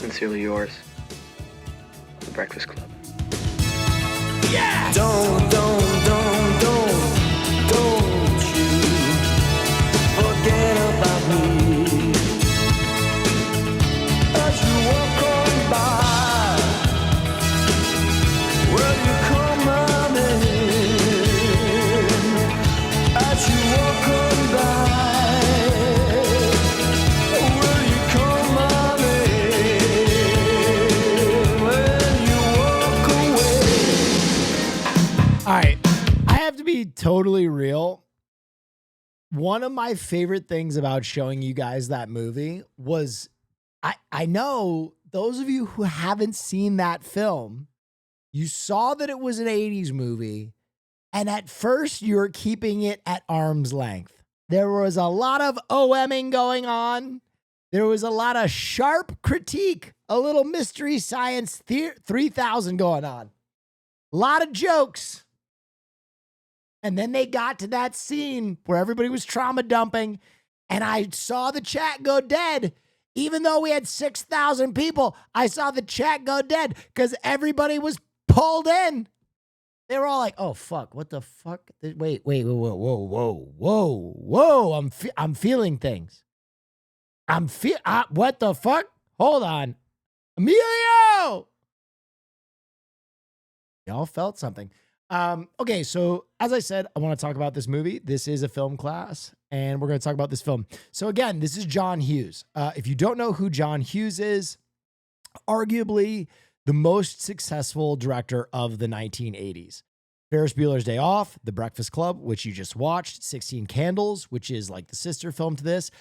Sincerely yours, The Breakfast Club. Yeah! Don't you forget about me as you walk on by. Will you come running as you walk on by? Will you come running when you walk away? All right, I have to be totally real. One of my favorite things about showing you guys that movie was I know those of you who haven't seen that film, you saw that it was an 80s movie, and at first you were keeping it at arm's length. There was a lot of OMing going on. There was a lot of sharp critique, a little Mystery Science 3000 going on. A lot of jokes. And then they got to that scene where everybody was trauma dumping, and I saw the chat go dead. Even though we had 6,000 people, I saw the chat go dead because everybody was pulled in. They were all like, "Oh fuck, what the fuck? Wait, whoa! I'm feeling things. What the fuck? Hold on, Emilio." Y'all felt something. Okay, so as I said, I want to talk about this movie. This is a film class, and we're going to talk about this film. So again, this is John Hughes. If you don't know who John Hughes is, arguably the most successful director of the 1980s. Ferris Bueller's Day Off, The Breakfast Club, which you just watched, 16 Candles, which is like the sister film to this,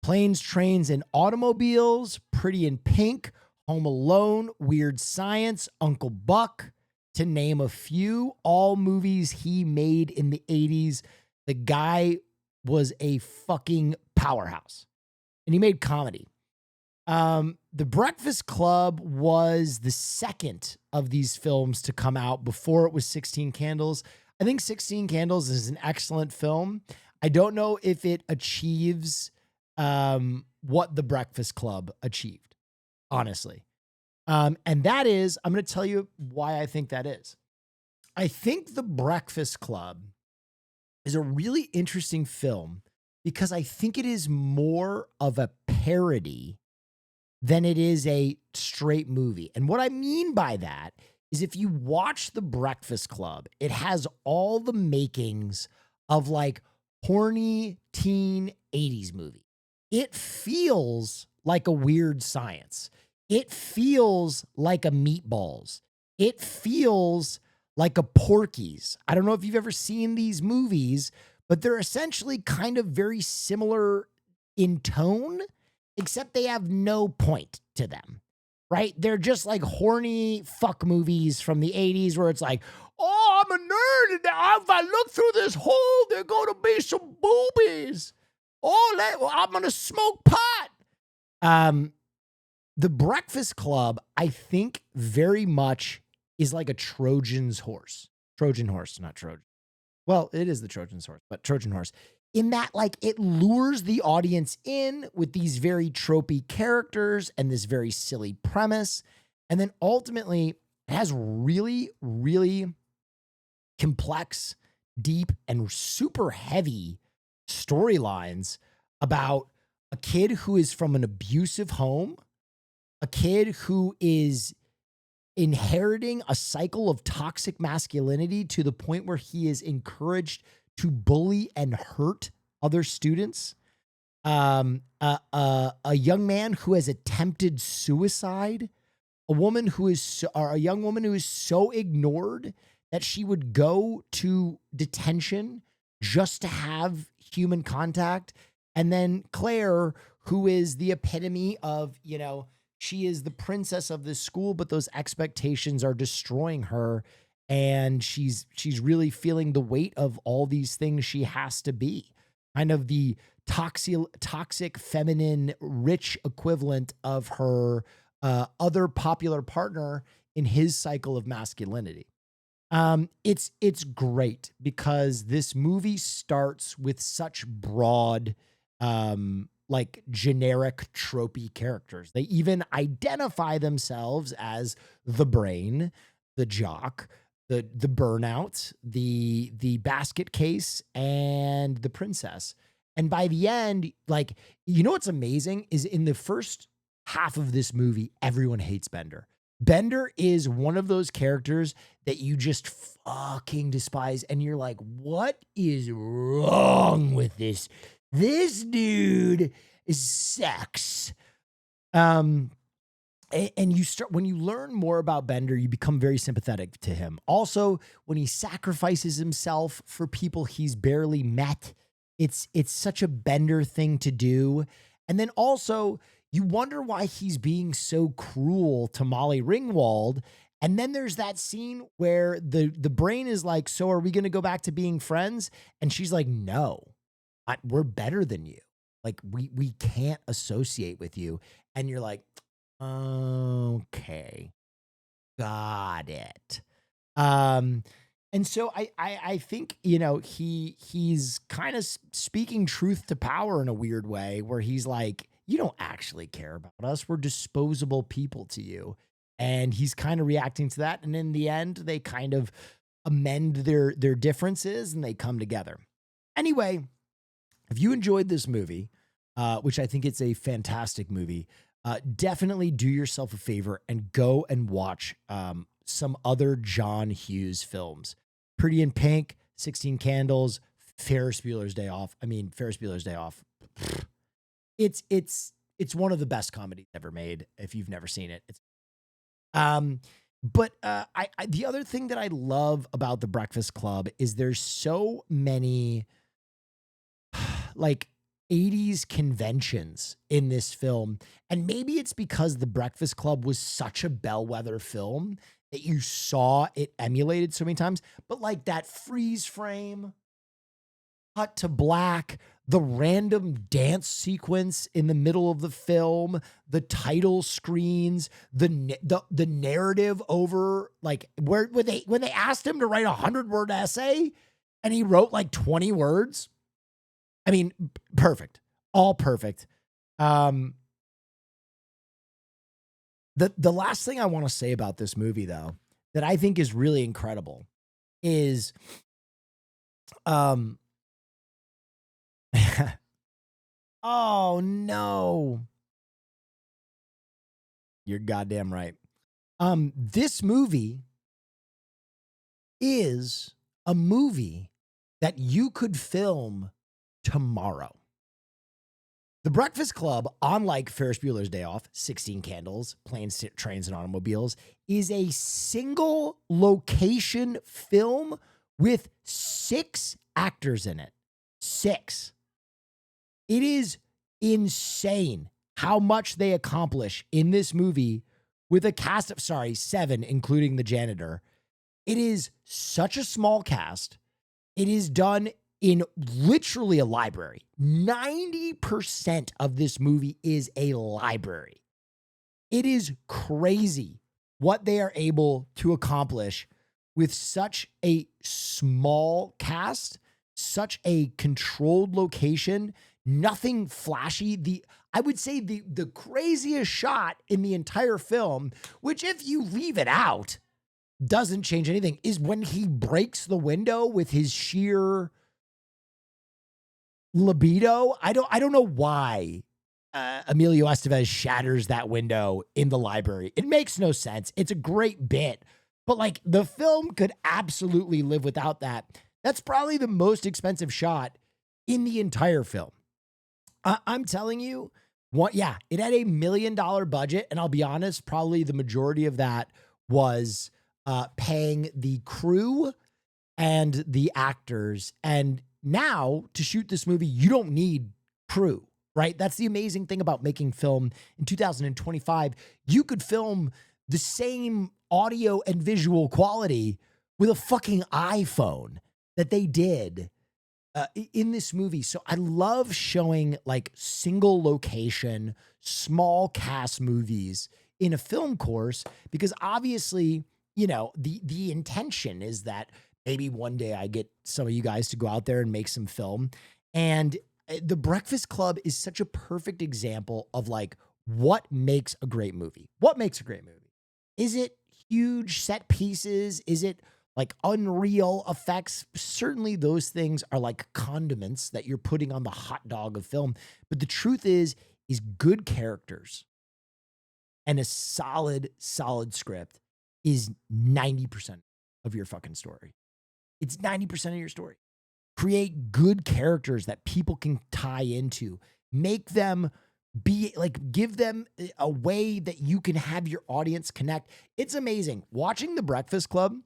Planes, Trains, and Automobiles, Pretty in Pink, Home Alone, Weird Science, Uncle Buck, to name a few, all movies he made in the 80s. The guy was a fucking powerhouse, and he made comedy. The Breakfast Club was the second of these films to come out before it was 16 Candles. I think 16 Candles is an excellent film. I don't know if it achieves what The Breakfast Club achieved, honestly. And that is, I'm going to tell you why I think that is. I think The Breakfast Club is a really interesting film because I think it is more of a parody than it is a straight movie. And what I mean by that is if you watch The Breakfast Club, it has all the makings of like horny teen 80s movie. It feels like a Weird Science. It feels like a Meatballs. It feels like a Porky's. I don't know if you've ever seen these movies, but they're essentially kind of very similar in tone, except they have no point to them, right? They're just like horny fuck movies from the 80s where it's like, oh, I'm a nerd, and if I look through this hole, there's going to be some boobies. Oh, I'm going to smoke pot. The Breakfast Club, I think very much is like a Trojan horse, not Trojan. Well, it is the Trojan's horse, but Trojan horse in that like it lures the audience in with these very tropey characters and this very silly premise. And then ultimately it has really, really complex, deep, and super heavy storylines about a kid who is from an abusive home, a kid who is inheriting a cycle of toxic masculinity to the point where he is encouraged to bully and hurt other students. A young man who has attempted suicide, a young woman who is so ignored that she would go to detention just to have human contact. And then Claire, who is the epitome of, she is the princess of this school, but those expectations are destroying her. And she's really feeling the weight of all these things she has to be. Kind of the toxic, feminine, rich equivalent of her other popular partner in his cycle of masculinity. It's great because this movie starts with such broad like generic tropey characters. They even identify themselves as the brain, the jock, the burnout, the basket case, and the princess. And by the end, like, you know what's amazing is in the first half of this movie, everyone hates Bender. Bender is one of those characters that you just fucking despise. And you're like, what is wrong with this? This dude is sex. And you start, when you learn more about Bender, you become very sympathetic to him. Also, when he sacrifices himself for people he's barely met, it's such a Bender thing to do. And then also, you wonder why he's being so cruel to Molly Ringwald. And then there's that scene where the brain is like, so are we going to go back to being friends? And she's like, no, we're better than you. Like, we can't associate with you. And you're like, okay, got it. And so I think, you know, he's kind of speaking truth to power in a weird way, where he's like, you don't actually care about us. We're disposable people to you. And he's kind of reacting to that. And in the end, they kind of amend their differences and they come together. Anyway, if you enjoyed this movie, which I think it's a fantastic movie, definitely do yourself a favor and go and watch some other John Hughes films. Pretty in Pink, 16 Candles, Ferris Bueller's Day Off. I mean, Ferris Bueller's Day Off. It's one of the best comedies ever made. If you've never seen it, but the other thing that I love about The Breakfast Club is there's so many like 80s conventions in this film. And maybe it's because The Breakfast Club was such a bellwether film that you saw it emulated so many times. But like that freeze frame, cut to black, the random dance sequence in the middle of the film, the title screens, the narrative over, like, where when they asked him to write a 100-word essay and he wrote like 20 words. I mean, perfect. All perfect. The last thing I want to say about this movie, though, that I think is really incredible is oh no. You're goddamn right. This movie is a movie that you could film tomorrow. The Breakfast Club, unlike Ferris Bueller's Day Off, 16 Candles, Planes, Trains, and Automobiles, is a single location film with 6 actors in it. 6. It is insane how much they accomplish in this movie with a cast of, 7, including the janitor. It is such a small cast. It is done in literally a library. 90% of this movie is a library. It is crazy what they are able to accomplish with such a small cast, such a controlled location, nothing flashy. I would say the craziest shot in the entire film, which if you leave it out, doesn't change anything, is when he breaks the window with his sheer libido. I don't know why Emilio Estevez shatters that window in the library. It makes no sense. It's a great bit, but like the film could absolutely live without that. That's probably the most expensive shot in the entire film. I'm telling you, it had $1 million budget, and I'll be honest, probably the majority of that was paying the crew and the actors. And now to shoot this movie, you don't need crew, right? That's the amazing thing about making film in 2025. You could film the same audio and visual quality with a fucking iPhone that they did in this movie. So I love showing like single location, small cast movies in a film course, because obviously, you know, the intention is that maybe one day I get some of you guys to go out there and make some film. And The Breakfast Club is such a perfect example of like what makes a great movie. What makes a great movie? Is it huge set pieces? Is it like unreal effects? Certainly those things are like condiments that you're putting on the hot dog of film. But the truth is good characters and a solid script is 90% of your fucking story. It's 90% of your story. Create good characters that people can tie into. Make them be like, give them a way that you can have your audience connect. It's amazing. Watching The Breakfast Club,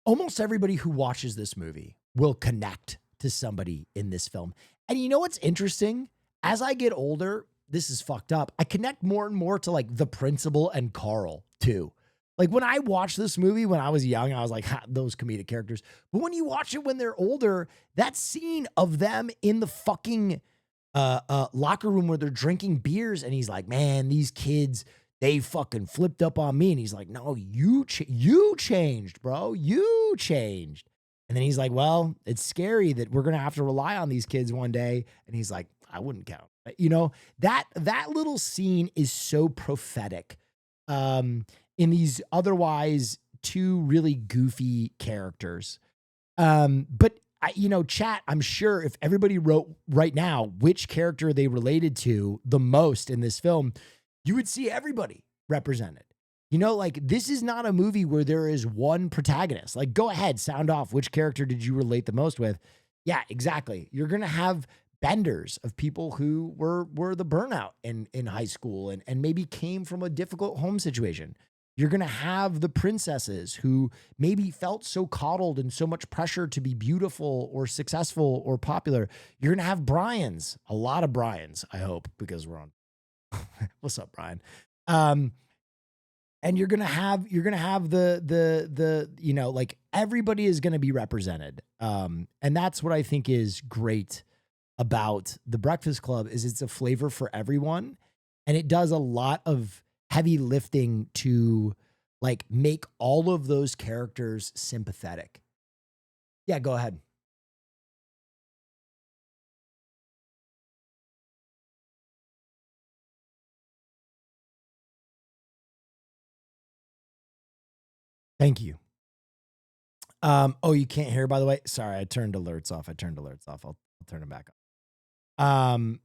almost everybody who watches this movie will connect to somebody in this film. And you know what's interesting? As I get older, this is fucked up. I connect more and more to like the principal and Carl too. Like when I watched this movie when I was young, I was like, those comedic characters. But when you watch it when they're older, that scene of them in the fucking locker room where they're drinking beers, and he's like, man, these kids, they fucking flipped up on me. And he's like, no, you changed, bro. You changed. And then he's like, well, it's scary that we're going to have to rely on these kids one day. And he's like, I wouldn't count. You know, that little scene is so prophetic in these otherwise two really goofy characters. But you know, chat, I'm sure if everybody wrote right now which character they related to the most in this film, you would see everybody represented. You know, like this is not a movie where there is one protagonist. Like, go ahead, sound off. Which character did you relate the most with? Yeah, exactly. You're going to have benders of people who were the burnout in high school and maybe came from a difficult home situation. You're going to have the princesses who maybe felt so coddled and so much pressure to be beautiful or successful or popular. You're going to have Brians, a lot of Brians, I hope, because we're on. What's up, Brian? And you're going to have the, you know, like everybody is going to be represented. And that's what I think is great about The Breakfast Club is it's a flavor for everyone. And it does a lot of heavy lifting to like make all of those characters sympathetic. Yeah, go ahead. Thank you. Oh, you can't hear, by the way. Sorry, I turned alerts off. I'll turn them back on.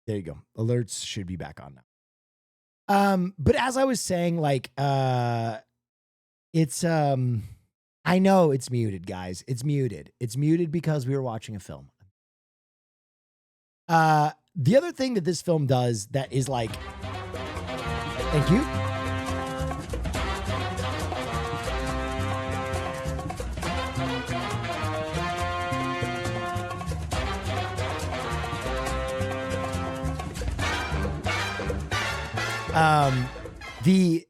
There you go. Alerts should be back on now. But as I was saying, like, it's, I know it's muted, guys. It's muted. It's muted because we were watching a film. The other thing that this film does that is like, thank you. The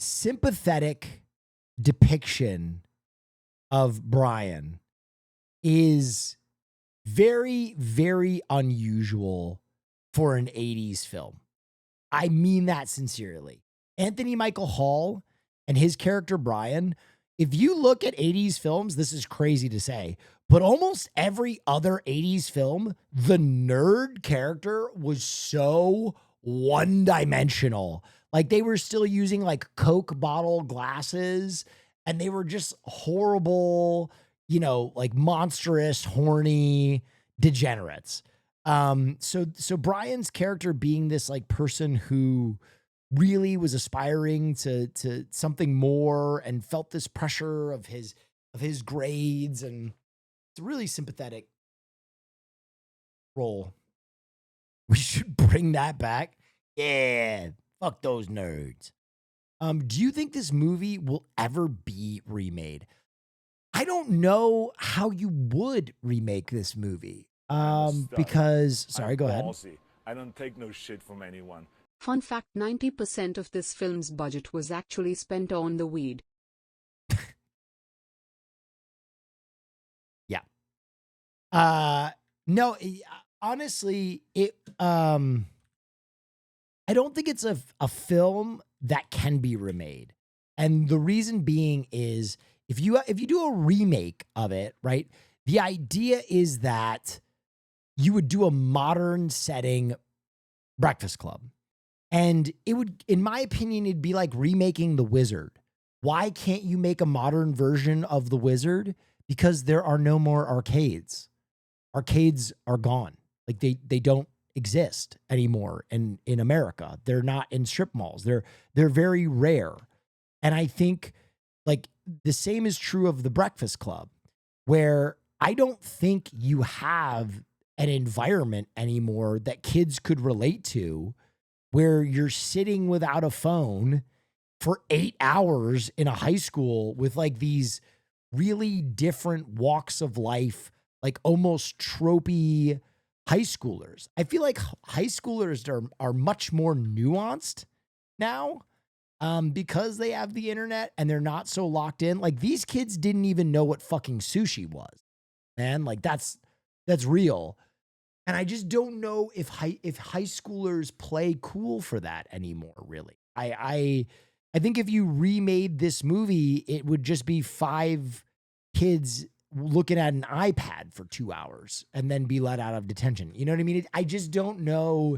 sympathetic depiction of Brian is very, very unusual for an 80s film. I mean that sincerely. Anthony Michael Hall and his character Brian, if you look at 80s films, this is crazy to say, but almost every other 80s film, the nerd character was so one-dimensional. Like they were still using like Coke bottle glasses and they were just horrible, you know, like monstrous, horny degenerates. So Brian's character being this like person who really was aspiring to something more and felt this pressure of his grades, and it's a really sympathetic role. We should bring that back. Yeah, fuck those nerds. Do you think this movie will ever be remade? I don't know how you would remake this movie. Because sorry, go ahead. I don't take no shit from anyone. Fun fact, 90% of this film's budget was actually spent on the weed. Yeah. No, honestly, I don't think it's a film that can be remade. And the reason being is if you do a remake of it, right? The idea is that you would do a modern setting Breakfast Club. And it would, in my opinion, it'd be like remaking The Wizard. Why can't you make a modern version of The Wizard? Because there are no more arcades. Arcades are gone. Like they don't exist anymore in America. They're not in strip malls. They're very rare. And I think like the same is true of The Breakfast Club, where I don't think you have an environment anymore that kids could relate to, where you're sitting without a phone for 8 hours in a high school with like these really different walks of life, like almost tropey high schoolers. I feel like high schoolers are much more nuanced now because they have the internet and they're not so locked in. Like these kids didn't even know what fucking sushi was, man. Like that's real. And I just don't know if high schoolers play cool for that anymore, really. I think if you remade this movie, it would just be 5 kids looking at an iPad for 2 hours and then be let out of detention. You know what I mean? I just don't know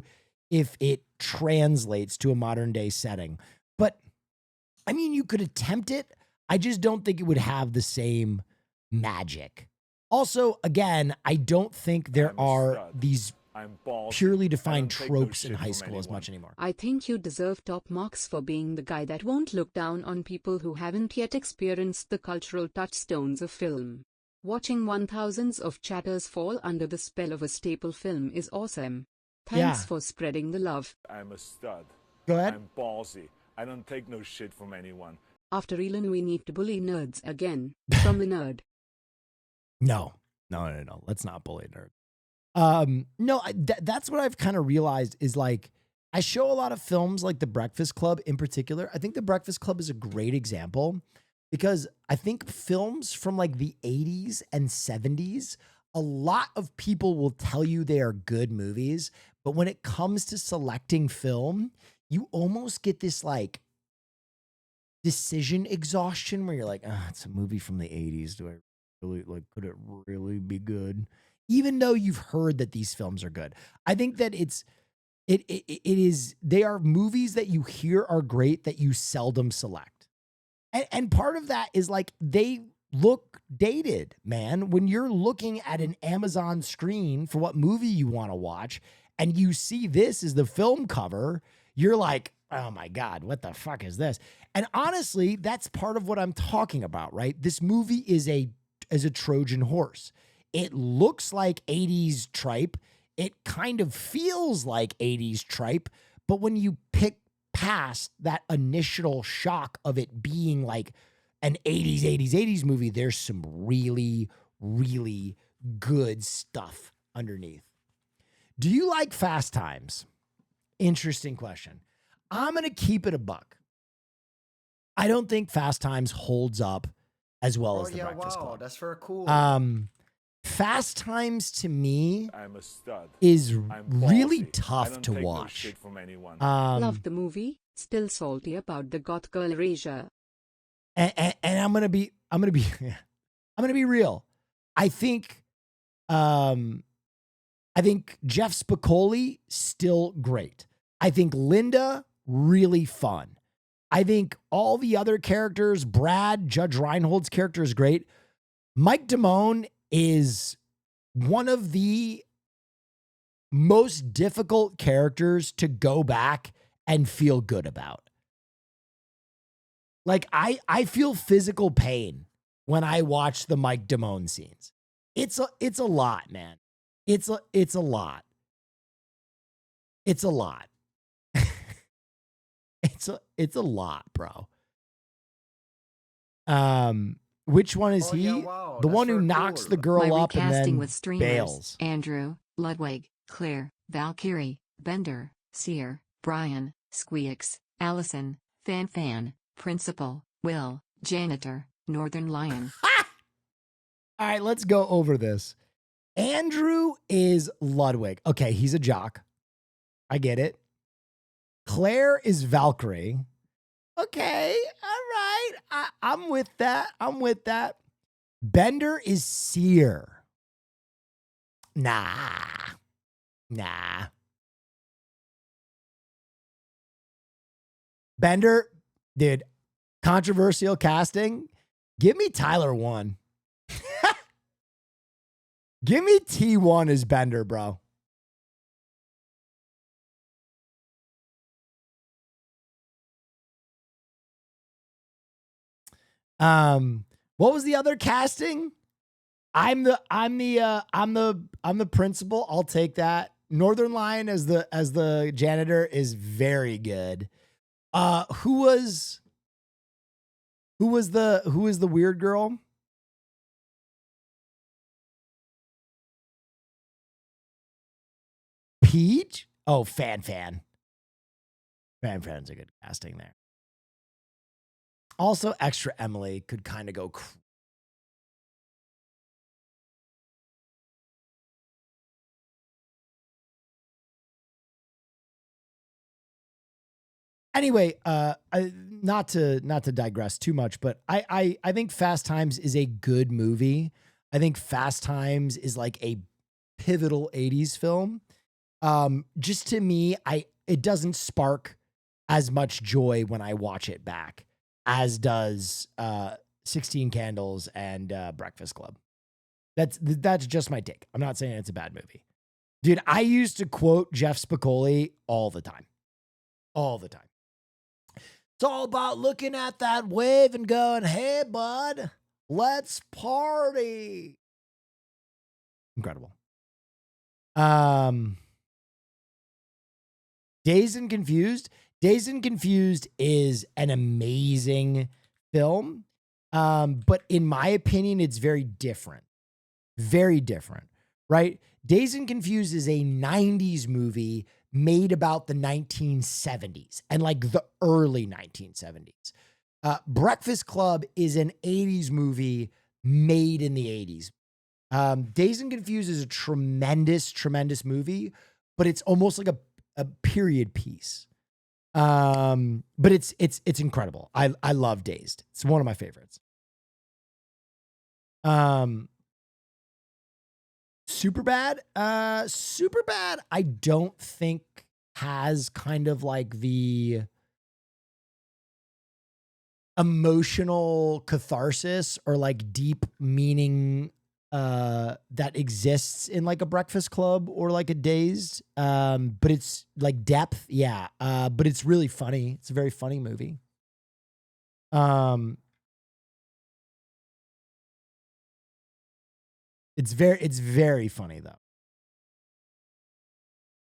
if it translates to a modern day setting. But I mean, you could attempt it. I just don't think it would have the same magic. Also, again, I don't think there are these purely defined tropes in high school as much anymore. I think you deserve top marks for being the guy that won't look down on people who haven't yet experienced the cultural touchstones of film. Watching 1000s of chatters fall under the spell of a staple film is awesome. Thanks for spreading the love. I'm a stud. Go ahead. I'm ballsy. I don't take no shit from anyone. After Elon, we need to bully nerds again. From the nerd. No. Let's not bully nerd. No, that's what I've kind of realized is like, I show a lot of films like The Breakfast Club in particular. I think The Breakfast Club is a great example because I think films from like the 80s and 70s, a lot of people will tell you they are good movies, but when it comes to selecting film, you almost get this like decision exhaustion where you're like, it's a movie from the 80s. Do I really like, could it really be good? Even though you've heard that these films are good. I think that they are movies that you hear are great that you seldom select. And part of that is like, they look dated, man. When you're looking at an Amazon screen for what movie you want to watch and you see this as the film cover, you're like, oh my God, what the fuck is this? And honestly, that's part of what I'm talking about, right? This movie is a Trojan horse. It looks like 80s tripe. It kind of feels like 80s tripe. But when you pick past that initial shock of it being like an 80s movie, there's some really, really good stuff underneath. Do you like Fast Times? Interesting question. I'm going to keep it a buck. I don't think Fast Times holds up as well as The Breakfast Club. That's for a cool. Fast Times to me I'm a stud. is I'm really ballsy. tough I don't to take no watch. shit from anyone. Love the movie, still salty about the goth girl erasure. And I'm gonna be real. I think Jeff Spicoli still great. I think Linda really fun. I think all the other characters, Brad, Judge Reinhold's character is great. Mike Damone is one of the most difficult characters to go back and feel good about. Like I feel physical pain when I watch the Mike Damone scenes. It's a lot, man. It's a lot. It's a lot. It's a lot, bro. Which one is he? The one who knocks the girl up and then with streamers, bails. Andrew, Ludwig, Claire, Valkyrie, Bender, Sear, Brian, Squeaks, Allison, Fan, Principal, Will, Janitor, Northern Lion. All right, let's go over this. Andrew is Ludwig. Okay, he's a jock. I get it. Claire is Valkyrie. Okay. All right. I'm with that. I'm with that. Bender is Seer. Nah. Bender, dude, controversial casting. Give me Tyler 1. Give me T1 as Bender, bro. What was the other casting? I'm the principal. I'll take that. Northern Lion as the janitor is very good. Who was the weird girl? Peach? Oh, Fan. Fan's a good casting there. Also, extra Emily could kind of go. Anyway, not to digress too much, but I think Fast Times is a good movie. I think Fast Times is like a pivotal 80s film. Just to me, it doesn't spark as much joy when I watch it back as does 16 Candles and Breakfast Club. That's just my take. I'm not saying it's a bad movie. Dude, I used to quote Jeff Spicoli all the time. All the time. It's all about looking at that wave and going, hey, bud, let's party. Incredible. Dazed and Confused. Dazed and Confused is an amazing film. But in my opinion, it's very different. Very different, right? Dazed and Confused is a 90s movie made about the 1970s and like the early 1970s. Breakfast Club is an 80s movie made in the 80s. Dazed and Confused is a tremendous, tremendous movie, but it's almost like a period piece. But it's incredible. I love Dazed. It's one of my favorites. Superbad. Superbad, I don't think has kind of like the emotional catharsis or like deep meaning that exists in like a Breakfast Club or like a Dazed. But it's like depth, yeah. But it's really funny. It's a very funny movie. It's very funny though.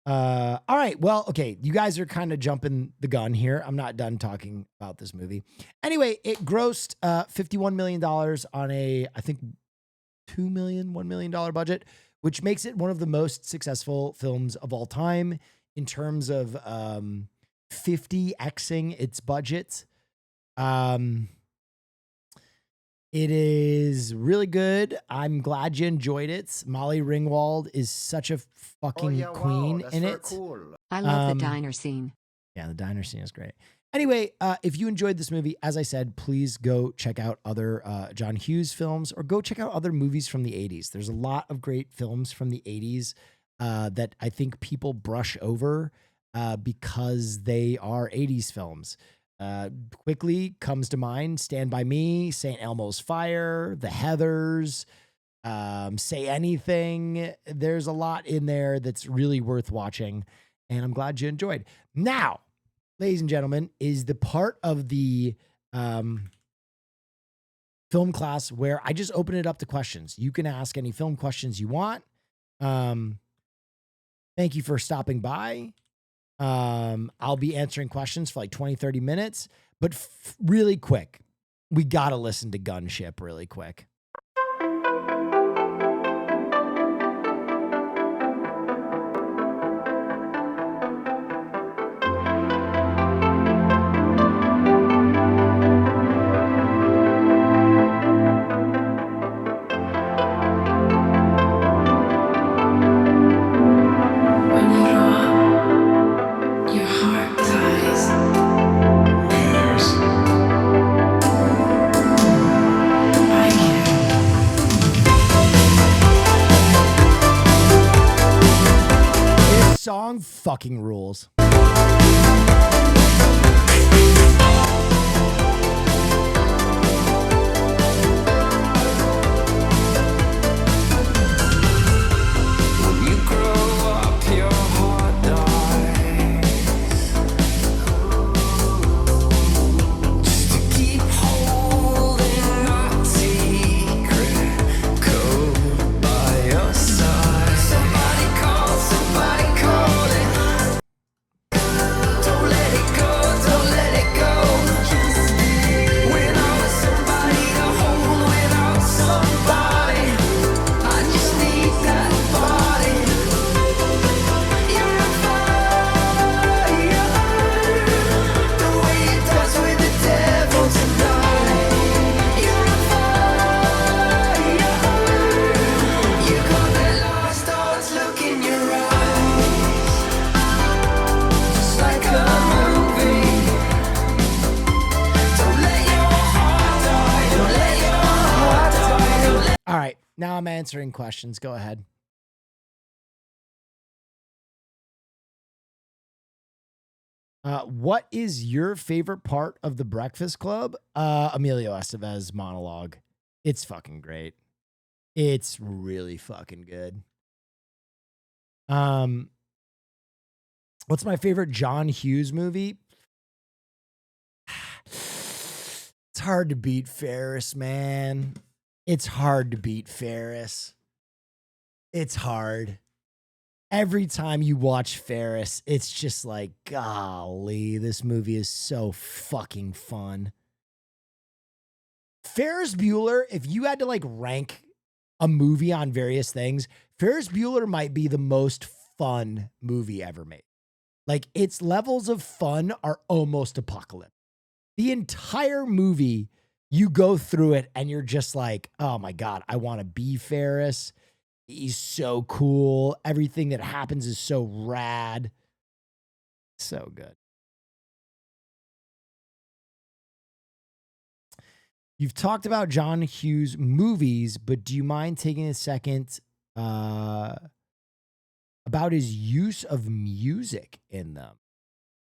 All right. Well, okay. You guys are kind of jumping the gun here. I'm not done talking about this movie. Anyway, it grossed $51 million on a, I think, $1 million budget, which makes it one of the most successful films of all time in terms of 50xing its budget. It is really good. I'm glad you enjoyed it. Molly Ringwald is such a fucking queen in it. Cool. I love the diner scene. Yeah, the diner scene is great. Anyway, if you enjoyed this movie, as I said, please go check out other John Hughes films or go check out other movies from the 80s. There's a lot of great films from the 80s that I think people brush over because they are 80s films. Quickly comes to mind Stand By Me, St. Elmo's Fire, The Heathers, Say Anything. There's a lot in there that's really worth watching, and I'm glad you enjoyed. Now, ladies and gentlemen, is the part of the film class where I just open it up to questions. You can ask any film questions you want. Thank you for stopping by. I'll be answering questions for like 20, 30 minutes, but really quick, we got to listen to Gunship really quick. When you grow up, your heart dies. fucking rules. You grow up, your heart dies. Just to keep holding that secret code by your side. Somebody call it. Don't let it go, don't let it go. When I was somebody to hold without somebody, I just need that body. You're on fire, the way you dance with the devil tonight. You're on fire, you got that lost stars look in your eyes, just like a movie. Don't let your heart die, don't let your heart die, don't let. All right, now I'm answering questions. Go ahead. What is your favorite part of the Breakfast Club? Emilio Estevez monologue. It's fucking great. It's really fucking good. What's my favorite John Hughes movie? It's hard to beat Ferris, man. It's hard to beat Ferris. It's hard. Every time you watch Ferris, it's just like, golly, this movie is so fucking fun. Ferris Bueller, if you had to like rank a movie on various things, Ferris Bueller might be the most fun movie ever made. Like, its levels of fun are almost apocalyptic. The entire movie, you go through it and you're just like, oh my God, I want to be Ferris. He's so cool. Everything that happens is so rad. So good. You've talked about John Hughes movies, but do you mind taking a second about his use of music in them?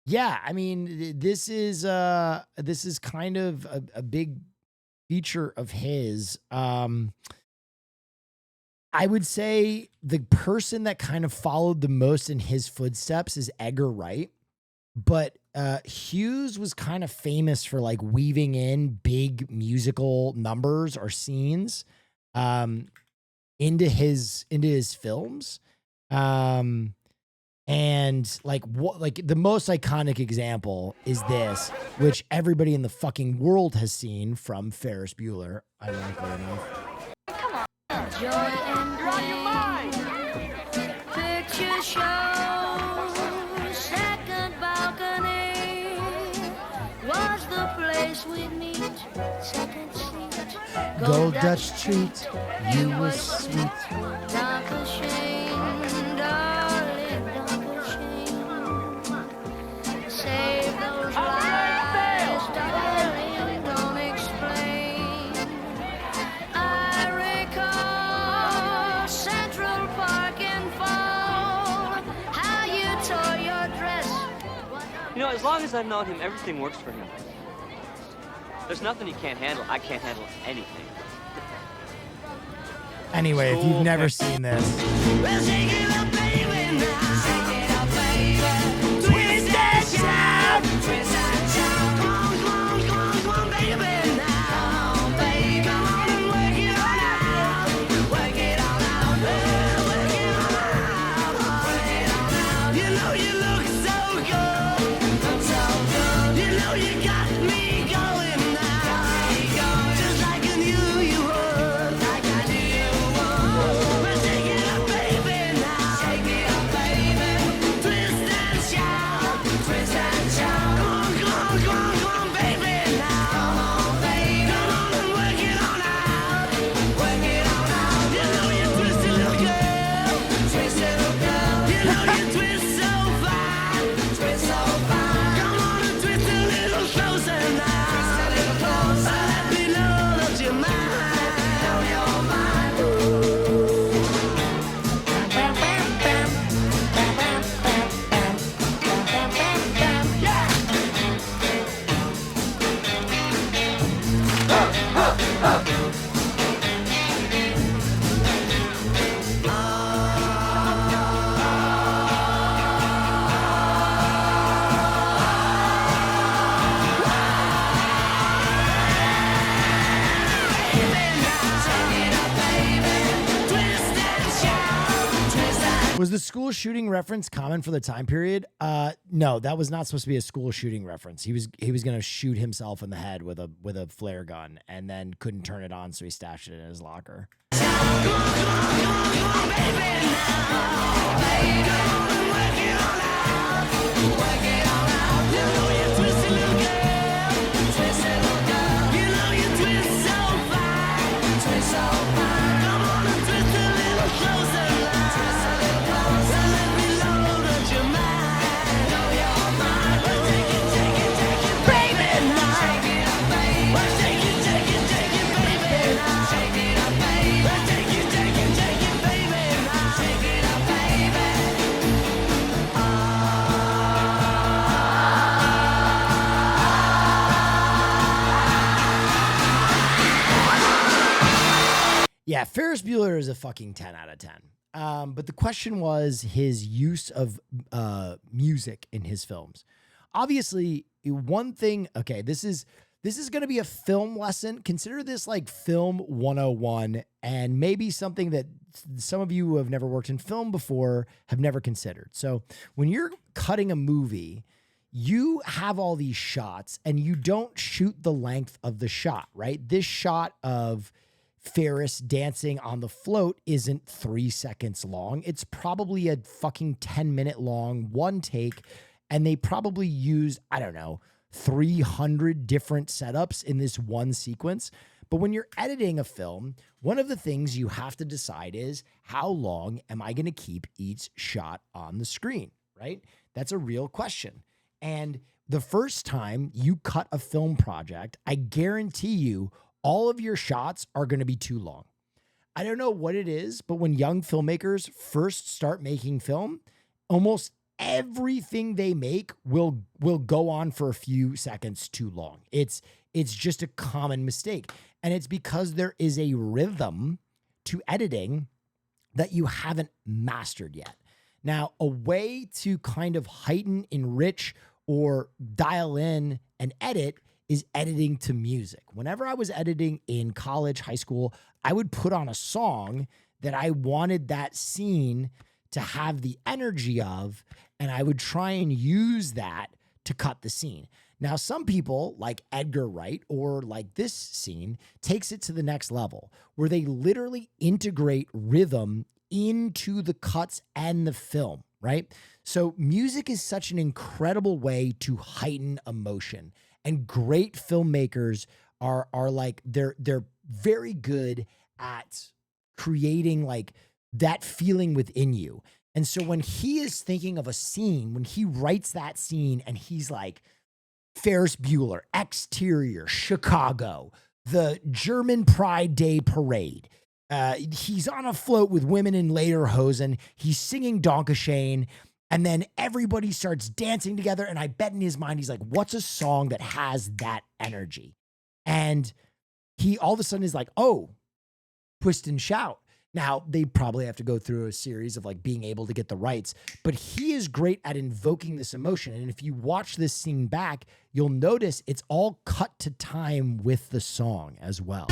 Yeah, I mean, this is kind of a big feature of his. I would say the person that kind of followed the most in his footsteps is Edgar Wright, but Hughes was kind of famous for like weaving in big musical numbers or scenes into his films. And like what, like the most iconic example is this, which everybody in the fucking world has seen from Ferris Bueller, ironically enough. Joy and pain. Picture show. Second balcony was the place we'd meet. Second seat. Gold Dutch treat, you were sweet. Dark a shame, darling, dark a shame. Save those lies, darling, don't explain. I recall Central Park in fall, how you tore your dress. You know, as long as I've known him, everything works for him. There's nothing he can't handle. I can't handle anything. Anyway, if you've never seen this, Well, shake it up, baby, now. Shake it up, baby. Twist that shout. Twist that shout. Come on, come on, come on, come on, baby, now. Baby, come on and work it on out. Work it on out. Work it on out. Work it on out. You know you look so good. So good. You know you got me going now. Just like I knew you would. Like I knew you would. Well, shake it up, baby, now. Shake it up, baby. Twist and shout. Twist and shout. Come on, come on, come on, come on, baby, now. Come on, baby. Come on and work it on out. Work it on out. You know you twist it, little girl. Twist it, little girl. You know you twist so fine. Twist so fine. Come on and twist a little closer now. Twist a little closer. Let me know that you're mine. Know you're mine. school shooting reference common for the time period? No, that was not supposed to be a school shooting reference. He was going to shoot himself in the head with a flare gun and then couldn't turn it on, so he stashed it in his locker. Yeah, Ferris Bueller is a fucking 10 out of 10. But the question was his use of music in his films. Obviously, one thing, okay, this is going to be a film lesson. Consider this like film 101 and maybe something that some of you who have never worked in film before have never considered. So when you're cutting a movie, you have all these shots and you don't shoot the length of the shot, right? This shot of Ferris dancing on the float isn't 3 seconds long. It's probably a fucking 10-minute long one take. And they probably used, I don't know, 300 different setups in this one sequence. But when you're editing a film, one of the things you have to decide is how long am I going to keep each shot on the screen, right? That's a real question. And the first time you cut a film project, I guarantee you all of your shots are going to be too long. I don't know what it is, but when young filmmakers first start making film, almost everything they make will go on for a few seconds too long. It's just a common mistake. And it's because there is a rhythm to editing that you haven't mastered yet. Now, a way to kind of heighten, enrich, or dial in and edit is editing to music. Whenever I was editing in college, high school, I would put on a song that I wanted that scene to have the energy of, and I would try and use that to cut the scene. Now, some people like Edgar Wright or like this scene takes it to the next level where they literally integrate rhythm into the cuts and the film, right? So music is such an incredible way to heighten emotion. And great filmmakers are like, they're very good at creating like that feeling within you. And so when he is thinking of a scene, when he writes that scene and he's like, Ferris Bueller, exterior, Chicago, the German Pride Day parade. He's on a float with women in lederhosen. He's singing Donkashane. And then everybody starts dancing together. And I bet in his mind, he's like, what's a song that has that energy? And he all of a sudden is like, oh, Twist and Shout. Now, they probably have to go through a series of like being able to get the rights, but he is great at invoking this emotion. And if you watch this scene back, you'll notice it's all cut to time with the song as well.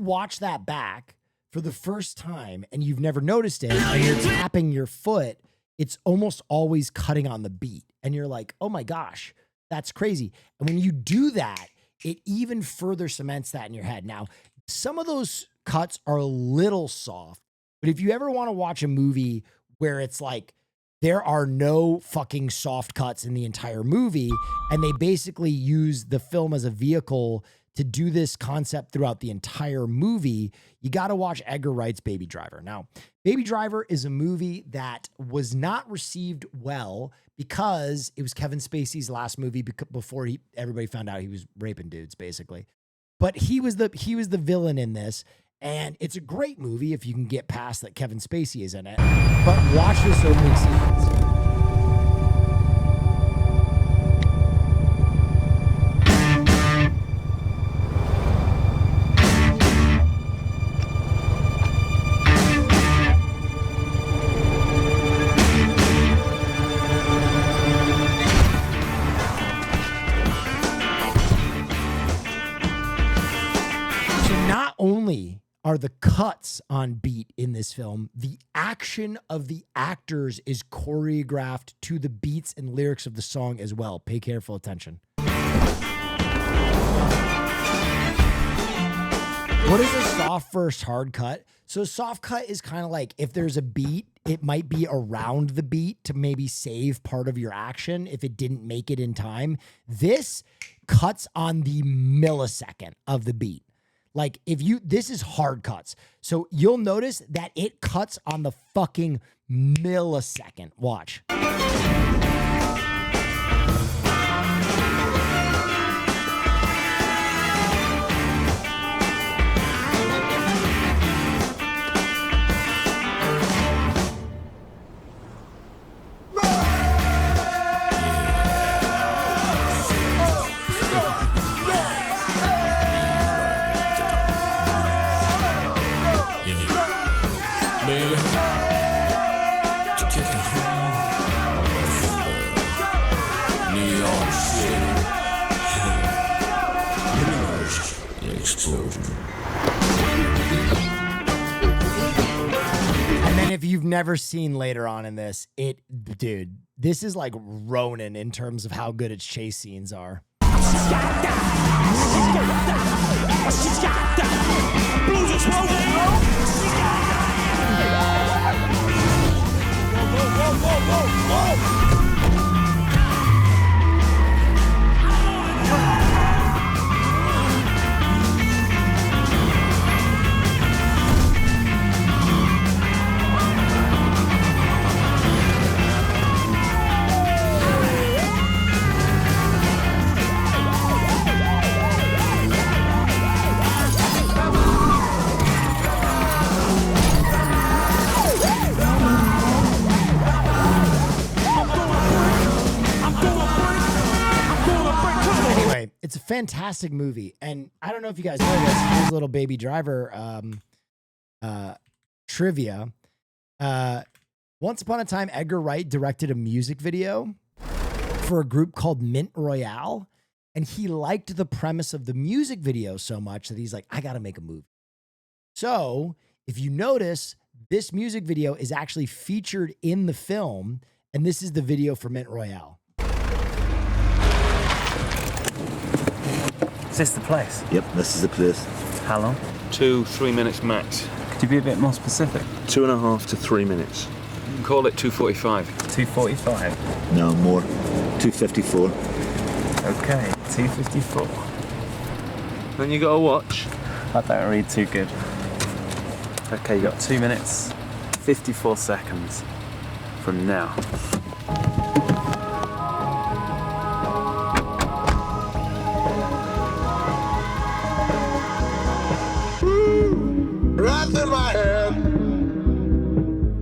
Watch that back for the first time and you've never noticed it and you're tapping your foot, it's almost always cutting on the beat. And you're like, oh my gosh, that's crazy. And when you do that, it even further cements that in your head. Now, some of those cuts are a little soft, but if you ever want to watch a movie where it's like, there are no fucking soft cuts in the entire movie, and they basically use the film as a vehicle to do this concept throughout the entire movie, you got to watch Edgar Wright's Baby Driver. Now, Baby Driver is a movie that was not received well because it was Kevin Spacey's last movie before everybody found out he was raping dudes, basically. But he was the villain in this, and it's a great movie if you can get past that Kevin Spacey is in it. But watch this opening sequence. are the cuts on beat in this film. The action of the actors is choreographed to the beats and lyrics of the song as well. Pay careful attention. What is a soft versus hard cut? So soft cut is kind of like if there's a beat, it might be around the beat to maybe save part of your action if it didn't make it in time. This cuts on the millisecond of the beat. Like this is hard cuts. So you'll notice that it cuts on the fucking millisecond. Watch. And then if you've never seen later on in this, dude, this is like Ronin in terms of how good its chase scenes are. It's a fantastic movie, and I don't know if you guys know this. Here's a little Baby Driver trivia. Once upon a time, Edgar Wright directed a music video for a group called Mint Royale, and he liked the premise of the music video so much that he's like, I got to make a movie. So if you notice, this music video is actually featured in the film, and this is the video for Mint Royale. Is this the place? Yep, this is the place. How long? 2-3 minutes max. Could you be a bit more specific? 2.5 to 3 minutes. You can call it 2:45. 2:45? No, more. 2:54. Okay, 2:54. Then you got a watch. I don't read too good. Okay, you got 2 minutes, 54 seconds from now. Right through my head.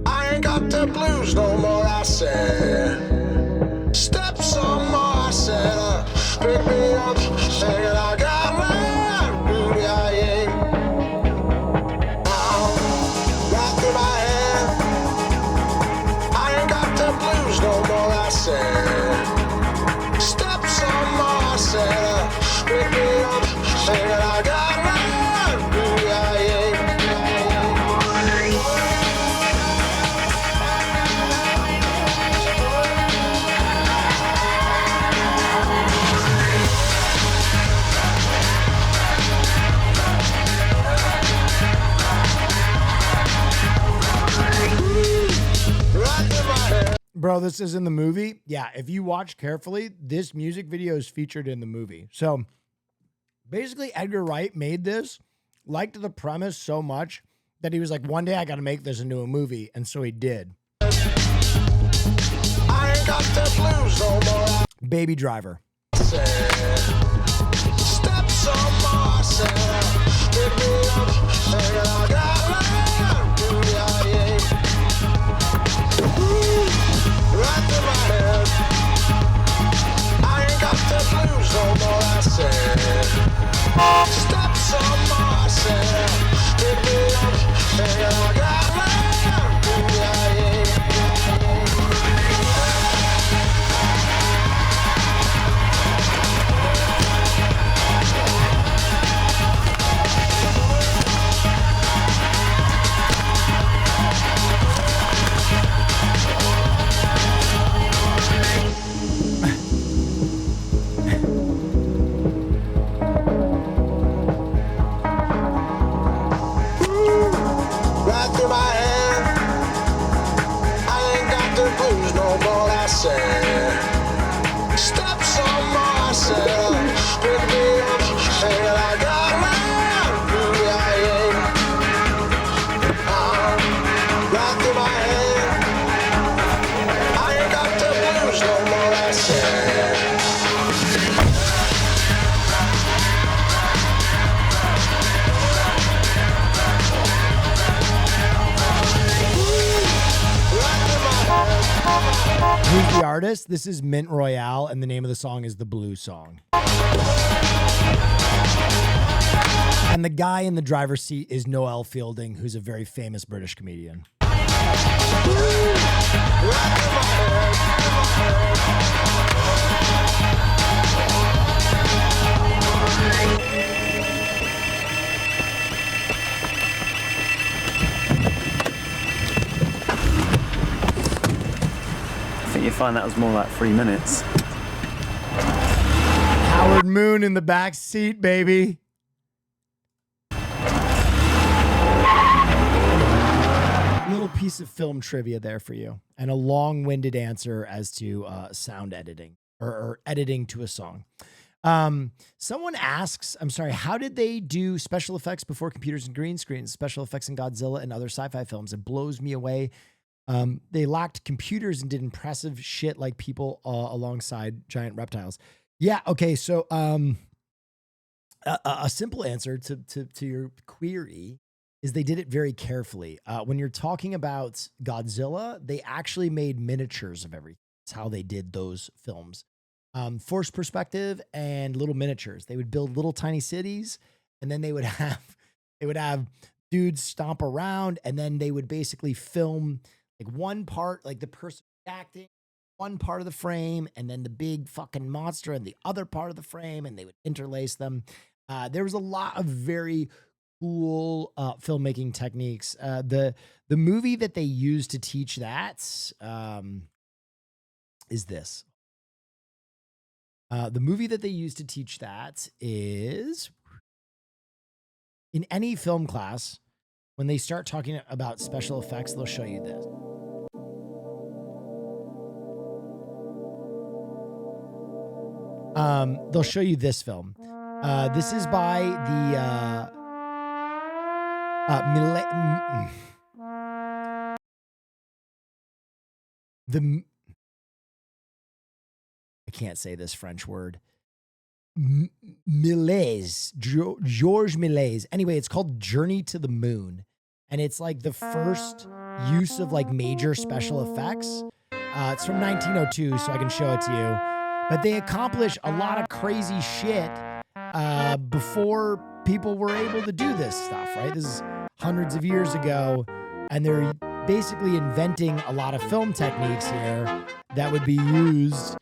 I ain't got the blues no more, I said. Steps on more, I said. Pick me up, singing, I got my duty, I ain't. Right through my head. I ain't got the blues no more, I said. Steps on more, I said. Pick me up, singing, I got my duty, I ain't. Bro, this is in the movie. Yeah, if you watch carefully, this music video is featured in the movie. So basically, Edgar Wright made this, liked the premise so much that he was like, one day I got to make this into a movie. And so he did. I ain't got the blues no more. Baby Driver. Steps on my sand. Pick me up, singing, I got my duty, I ain't. Right through my head. I ain't got the blues no more, I said. Steps on my sand. Pick me up, singing, I got my duty, I ain't. artist. This is Mint Royale, and the name of the song is The Blue Song. And the guy in the driver's seat is Noel Fielding, who's a very famous British comedian. I think you find that was more like 3 minutes. Howard Moon in the back seat, baby. Little piece of film trivia there for you, and a long-winded answer as to sound editing or editing to a song. Someone asks, I'm sorry, how did they do special effects before computers and green screens? Special effects in Godzilla and other sci-fi films. It blows me away. They lacked computers and did impressive shit like people alongside giant reptiles. Yeah. Okay. So, a simple answer to your query is they did it very carefully. When you're talking about Godzilla, they actually made miniatures of everything. That's how they did those films. Forced perspective and little miniatures. They would build little tiny cities, and then they would have dudes stomp around, and then they would basically film like one part, like the person acting, one part of the frame, and then the big fucking monster in the other part of the frame, and they would interlace them. There was a lot of very cool filmmaking techniques. The movie that they used to teach that is this. The movie that they used to teach that is, in any film class, when they start talking about special effects, they'll show you this. They'll show you this film. This is by I can't say this French word. Georges Méliès. Anyway, it's called Journey to the Moon. And it's like the first use of like major special effects. It's from 1902, so I can show it to you. But they accomplish a lot of crazy shit before people were able to do this stuff, right? This is hundreds of years ago. And they're basically inventing a lot of film techniques here that would be used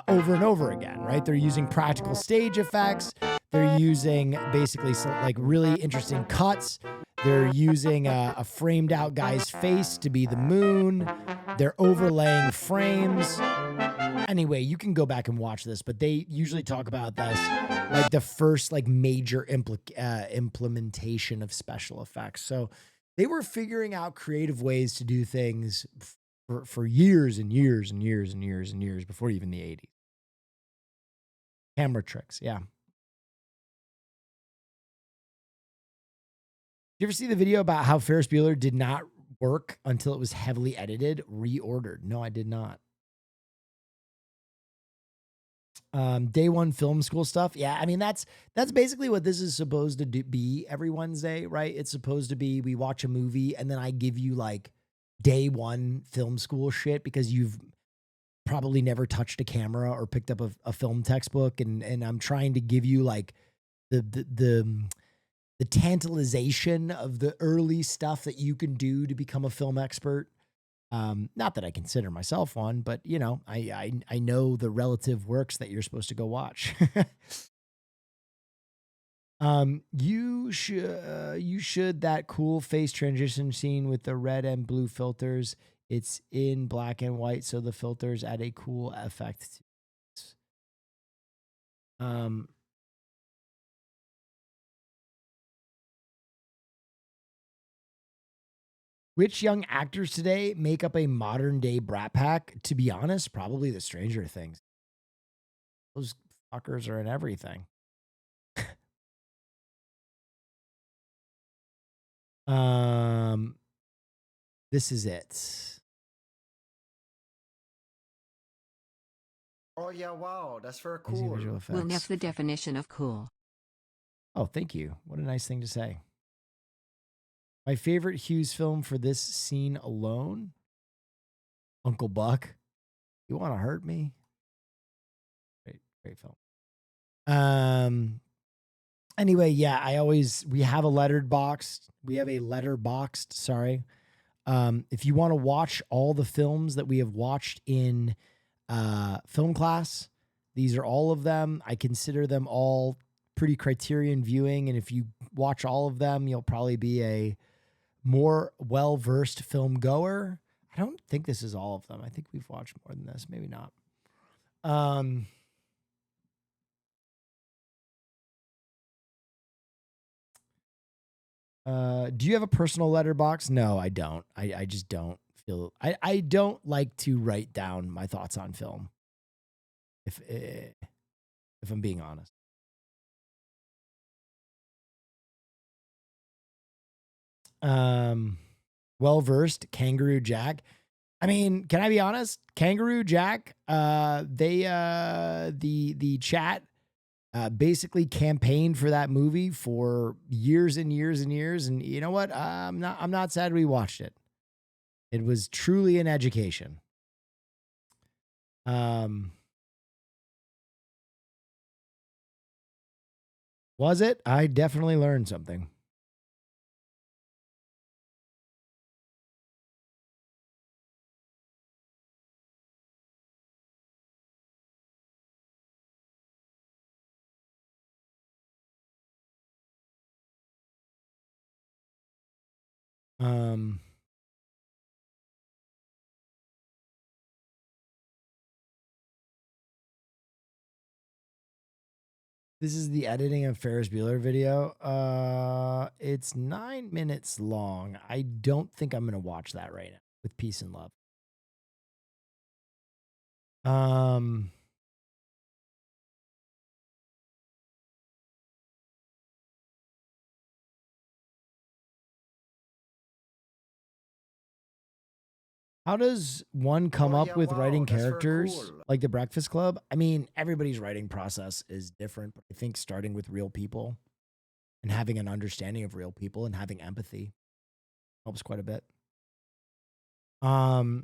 over and over again, right? They're using practical stage effects. They're using basically some, like really interesting cuts. They're using a framed out guy's face to be the moon. They're overlaying frames. Anyway, you can go back and watch this, but they usually talk about this like the first like major implementation of special effects. So they were figuring out creative ways to do things for years and years and years and years and years before even the 80s. Camera tricks, yeah. You ever see the video about how Ferris Bueller did not work until it was heavily edited, reordered? No, I did not. Day one film school stuff. Yeah, I mean, that's basically what this is supposed to be every Wednesday, right? It's supposed to be we watch a movie and then I give you like day one film school shit because you've probably never touched a camera or picked up a film textbook, and I'm trying to give you like the tantalization of the early stuff that you can do to become a film expert. Not that I consider myself one, but you know, I know the relative works that you're supposed to go watch. You should that cool face transition scene with the red and blue filters. It's in black and white, so the filters add a cool effect. Which young actors today make up a modern day Brat Pack? To be honest, probably the Stranger Things. Those fuckers are in everything. This is it. Oh yeah, wow, that's very Amazing cool. visual effects. Will Neff the definition of cool. Oh, thank you. What a nice thing to say. My favorite Hughes film for this scene alone, Uncle Buck. You Want to Hurt Me? Great film. Anyway, yeah, we have a letterboxed, sorry. If you want to watch all the films that we have watched in film class, these are all of them. I consider them all pretty criterion viewing, and if you watch all of them, you'll probably be a more well-versed film goer. I don't think this is all of them. I think we've watched more than this, maybe not. Do you have a personal letterbox? No, I don't. I just don't feel I don't like to write down my thoughts on film. If I'm being honest. Well versed, Kangaroo Jack. I mean, can I be honest? Kangaroo Jack, the chat basically campaigned for that movie for years and years and years. And you know what? I'm not sad we watched it. It was truly an education. Was it? I definitely learned something. This is the editing of Ferris Bueller video. It's 9 minutes long. I don't think I'm gonna watch that right now with peace and love. How does one come up with writing characters like the Breakfast Club? I mean, everybody's writing process is different, but I think starting with real people and having an understanding of real people and having empathy helps quite a bit. Survivor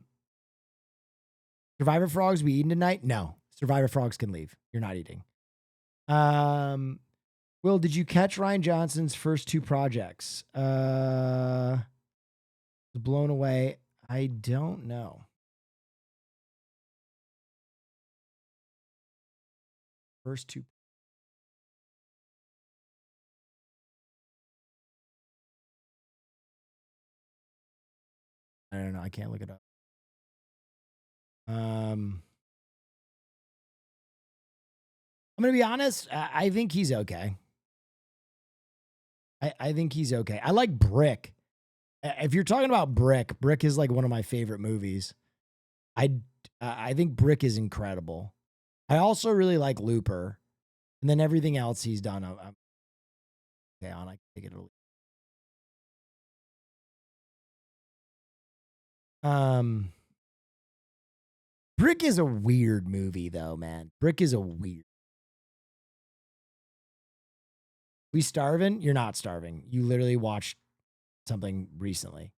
frogs we eating tonight? No. Survivor frogs can leave. You're not eating. Will, did you catch Ryan Johnson's first 2 projects? Blown Away. I don't know. First 2. I don't know. I can't look it up. I'm going to be honest. I think he's okay. I think he's okay. I like Brick. If you're talking about Brick is like one of my favorite movies. I think Brick is incredible. I also really like Looper, and then everything else he's done. I'm okay on. I can take it or leave. Brick is a weird movie, though, man. Brick is a weird. We starving? You're not starving. You literally watched something recently.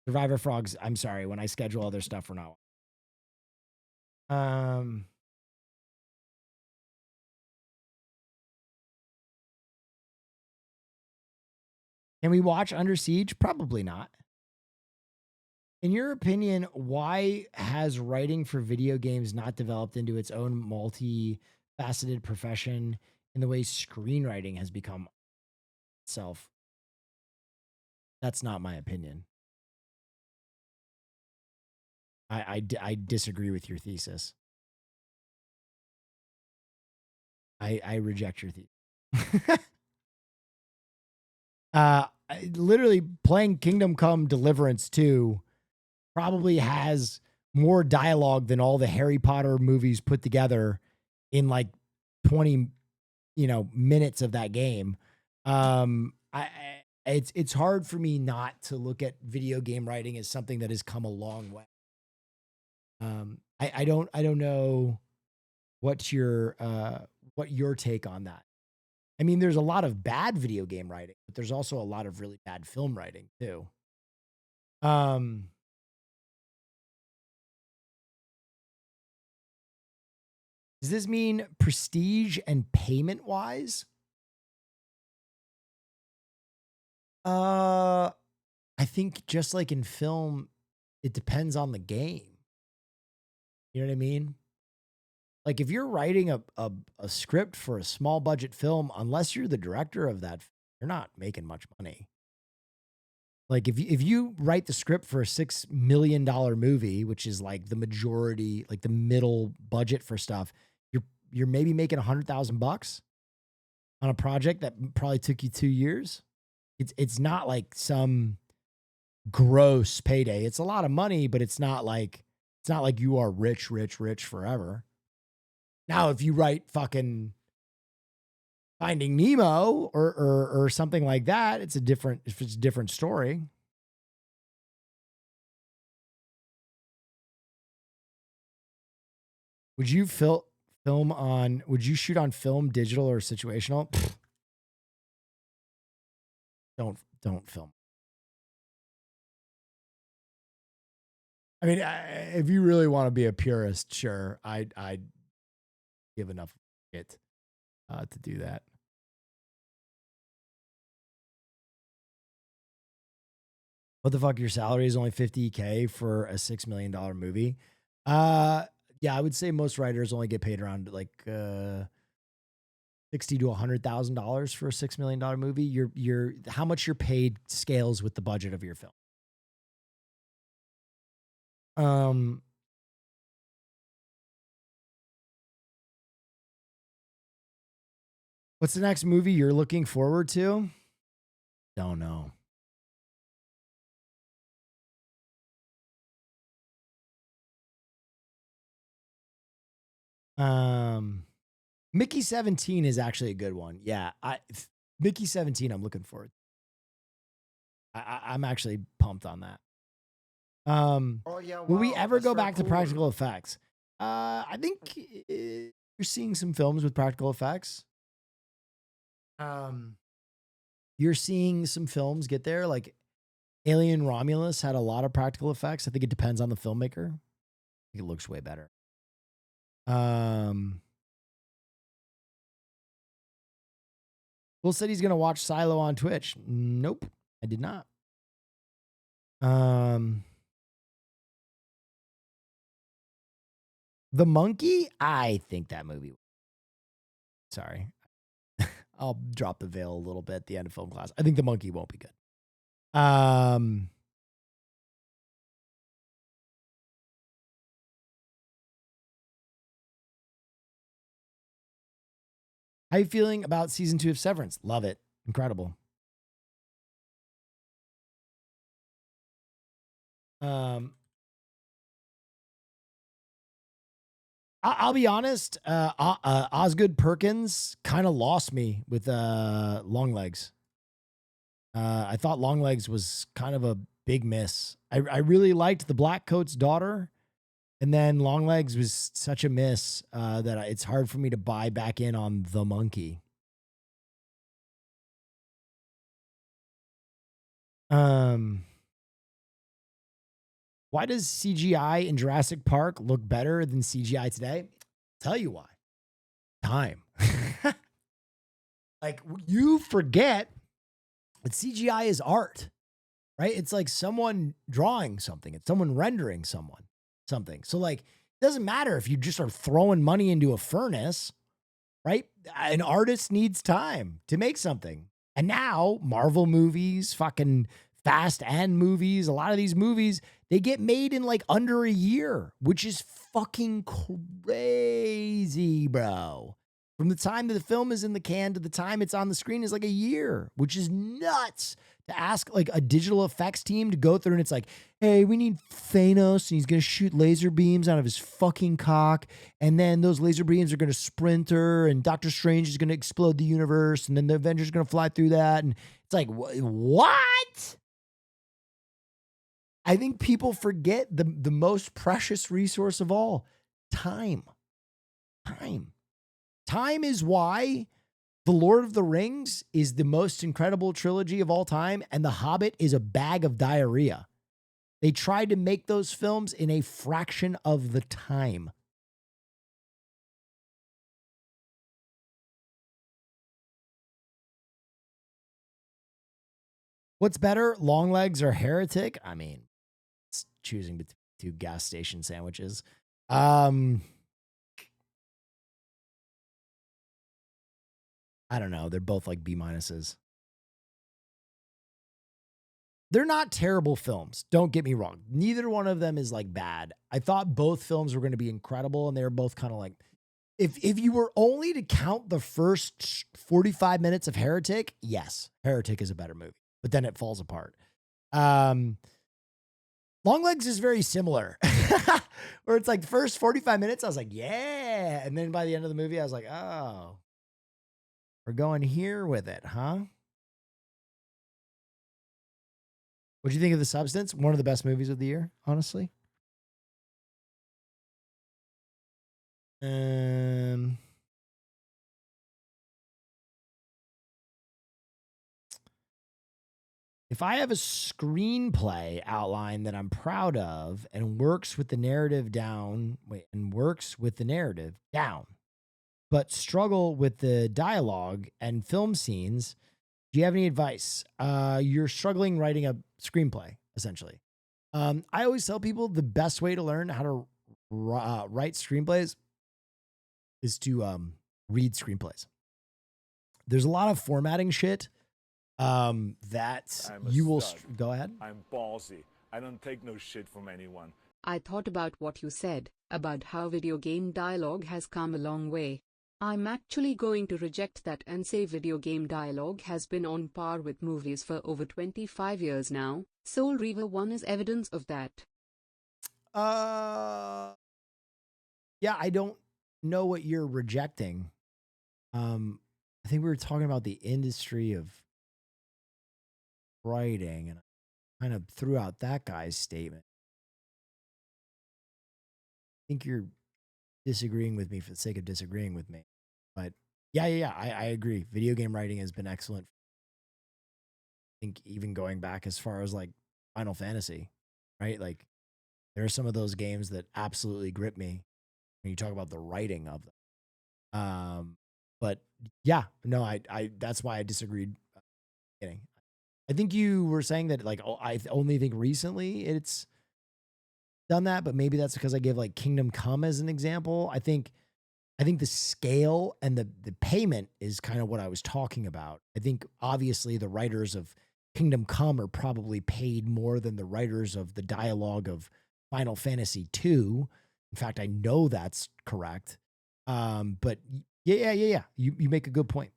Survivor Frogs. I'm sorry. When I schedule other stuff, we're not. Can we watch Under Siege? Probably not. In your opinion, why has writing for video games not developed into its own multi-faceted profession in the way screenwriting has become itself? That's not my opinion. I disagree with your thesis. I reject your thesis. Literally playing Kingdom Come Deliverance 2 probably has more dialogue than all the Harry Potter movies put together in like 20, minutes of that game. It's hard for me not to look at video game writing as something that has come a long way. I don't know what your take on that. I mean, there's a lot of bad video game writing, but there's also a lot of really bad film writing too. Does this mean prestige and payment wise? I think just like in film, it depends on the game. You know what I mean? Like if you're writing a script for a small budget film, unless you're the director of that, you're not making much money. Like if you write the script for a $6 million movie, which is like the majority, like the middle budget for stuff, you're maybe making $100,000 on a project that probably took you 2 years. It's not like some gross payday. It's a lot of money, but it's not like you are rich forever. Now, if you write fucking Finding Nemo or something like that, it's a different story. Would you shoot on film, digital, or situational? Pfft. Don't film. I mean, if you really want to be a purist, sure, I'd give enough shit to do that. What the fuck? Your salary is only $50K for a $6 million movie. Yeah, I would say most writers only get paid around like $60,000 to $100,000 for a $6 million movie. Your how much you're paid scales with the budget of your film. What's the next movie you're looking forward to? Don't know. Mickey 17 is actually a good one. Yeah, Mickey 17, I'm looking forward. I'm actually pumped on that. Oh yeah. Will we wow, ever that's go so back to cool. practical effects? I think you're seeing some films with practical effects. You're seeing some films get there. Like Alien Romulus had a lot of practical effects. I think it depends on the filmmaker. I think it looks way better. Will said he's gonna watch Silo on Twitch. Nope, I did not. The Monkey? I think that movie. Sorry. I'll drop the veil a little bit at the end of film class. I think The Monkey won't be good. How you feeling about season 2 of Severance? Love it. Incredible. I'll be honest. Osgood Perkins kind of lost me with Longlegs. I thought Longlegs was kind of a big miss. I really liked the Black Coat's daughter, and then Longlegs was such a miss that it's hard for me to buy back in on the monkey. Why does CGI in Jurassic Park look better than CGI today? Tell you why. Time. Like you forget that CGI is art, right? It's like someone drawing something. It's someone rendering something. So like, it doesn't matter if you just are throwing money into a furnace, right? An artist needs time to make something. And now Marvel movies, fucking Fast and movies, a lot of these movies, they get made in like under a year, which is fucking crazy, bro. From the time that the film is in the can to the time it's on the screen is like a year, which is nuts. To ask like a digital effects team to go through and it's like, hey, we need Thanos and he's going to shoot laser beams out of his fucking cock. And then those laser beams are going to sprinter and Doctor Strange is going to explode the universe. And then the Avengers are going to fly through that. And it's like, what? I think people forget the most precious resource of all, time. Time is why The Lord of the Rings is the most incredible trilogy of all time, and The Hobbit is a bag of diarrhea. They tried to make those films in a fraction of the time. What's better, Long Legs or Heretic? I mean, it's choosing between two gas station sandwiches. I don't know. They're both like B minuses. They're not terrible films. Don't get me wrong. Neither one of them is like bad. I thought both films were going to be incredible, and they were both kind of like, if you were only to count the first 45 minutes of Heretic, yes, Heretic is a better movie, but then it falls apart. Long Legs is very similar, where it's like the first 45 minutes, I was like, yeah. And then by the end of the movie, I was like, oh, we're going here with it, huh? What do you think of The Substance? One of the best movies of the year, honestly. If I have a screenplay outline that I'm proud of and works with the narrative down, but struggle with the dialogue and film scenes, do you have any advice? You're struggling writing a screenplay, essentially. I always tell people the best way to learn how to write screenplays is to read screenplays. There's a lot of formatting shit that you will go ahead. I'm ballsy. I don't take no shit from anyone. I thought about what you said, about how video game dialogue has come a long way. I'm actually going to reject that and say video game dialogue has been on par with movies for over 25 years now. Soul Reaver 1 is evidence of that. Yeah, I don't know what you're rejecting. I think we were talking about the industry of writing, and I kind of threw out that guy's statement. I think you're disagreeing with me for the sake of disagreeing with me. But yeah, I agree. Video game writing has been excellent. I think even going back as far as like Final Fantasy, right? Like there are some of those games that absolutely grip me when you talk about the writing of them. But yeah, no, I that's why I disagreed. Kidding. I think you were saying that like I only think recently it's done that, but maybe that's because I gave like Kingdom Come as an example. I think the scale and the payment is kind of what I was talking about. I think obviously the writers of Kingdom Come are probably paid more than the writers of the dialogue of Final Fantasy II. In fact, I know that's correct. But yeah. You make a good point.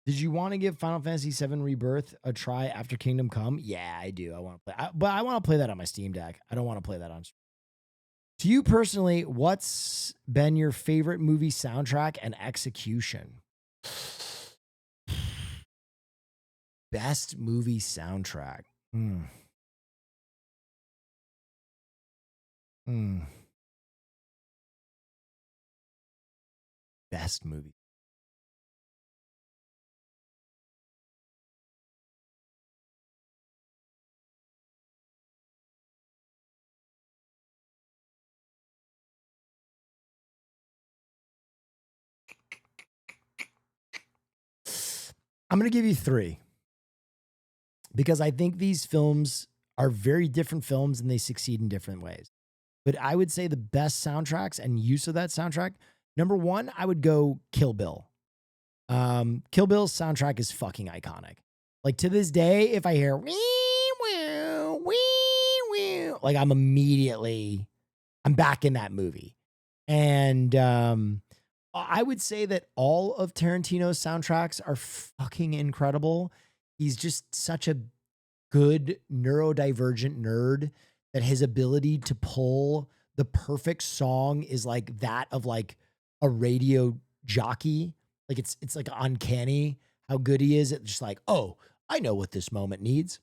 Did you want to give Final Fantasy VII Rebirth a try after Kingdom Come? Yeah, I do. I want to play, but I want to play that on my Steam Deck. I don't want to play that on. To you personally, what's been your favorite movie soundtrack and execution? Best movie soundtrack. Best movie. I'm going to give you 3 because I think these films are very different films and they succeed in different ways. But I would say the best soundtracks and use of that soundtrack, number 1, I would go Kill Bill. Kill Bill's soundtrack is fucking iconic. Like to this day, if I hear like I'm back in that movie. And I would say that all of Tarantino's soundtracks are fucking incredible. He's just such a good neurodivergent nerd that his ability to pull the perfect song is like that of like a radio jockey. Like it's like uncanny how good he is at just like, oh, I know what this moment needs.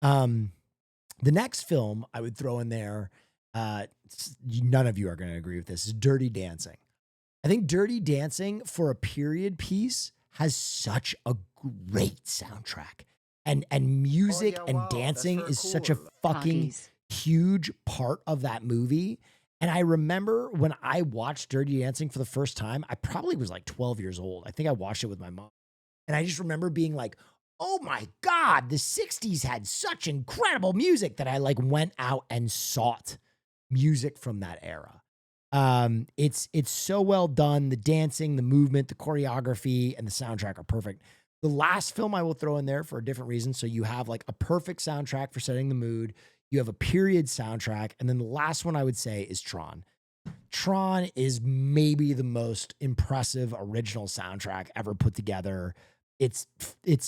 The next film I would throw in there, none of you are going to agree with this, is Dirty Dancing. I think Dirty Dancing for a period piece has such a great soundtrack. and music yeah, and wow, that's dancing very is such a cool. fucking Parties. huge part of that movie. And I remember when I watched Dirty Dancing for the first time, I probably was like 12 years old. I think I watched it with my mom. And I just remember being like, oh my God, the 60s had such incredible music that I like went out and sought music from that era. It's so well done. The dancing, the movement, the choreography, and the soundtrack are perfect. The last film I will throw in there for a different reason. So you have like a perfect soundtrack for setting the mood. You have a period soundtrack. And then the last one I would say is Tron. Tron is maybe the most impressive original soundtrack ever put together. It's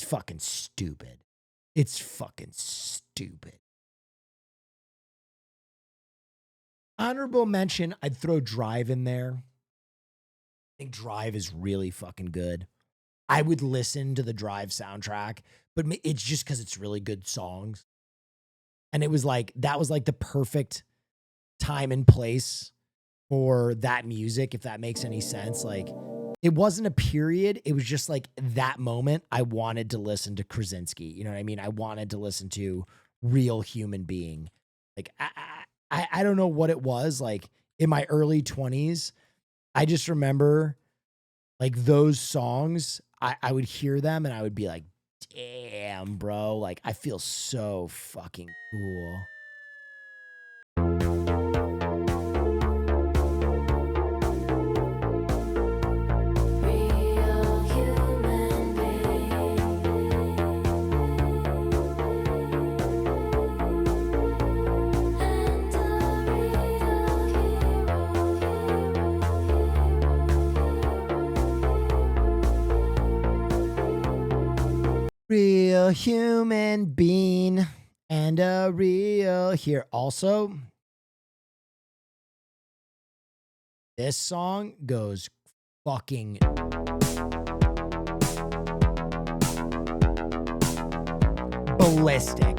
fucking stupid. It's fucking stupid. Honorable mention, I'd throw Drive in there. I think Drive is really fucking good. I would listen to the Drive soundtrack, but it's just because it's really good songs. And it was like, that was like the perfect time and place for that music, if that makes any sense. Like, it wasn't a period. It was just like that moment I wanted to listen to Krasinski. You know what I mean? I wanted to listen to Real Human Being. Like, I don't know what it was. Like, in my early 20s, I just remember like those songs, I would hear them and I would be like, damn, bro. Like, I feel so fucking cool. Real human being and a real here. Also, this song goes fucking ballistic.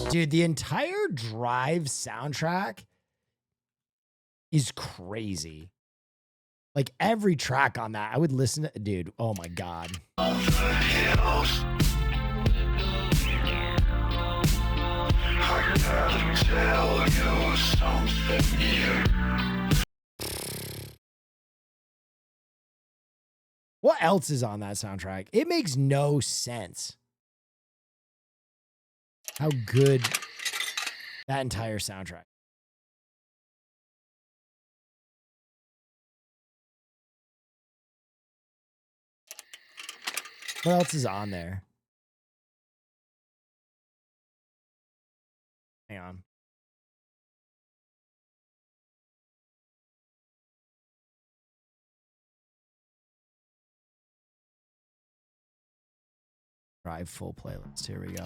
Dude, the entire Drive soundtrack is crazy. Like, every track on that, I would listen to, dude, oh my God. What else is on that soundtrack? It makes no sense how good that entire soundtrack. What else is on there? Hang on. Drive full playlist. Here we go.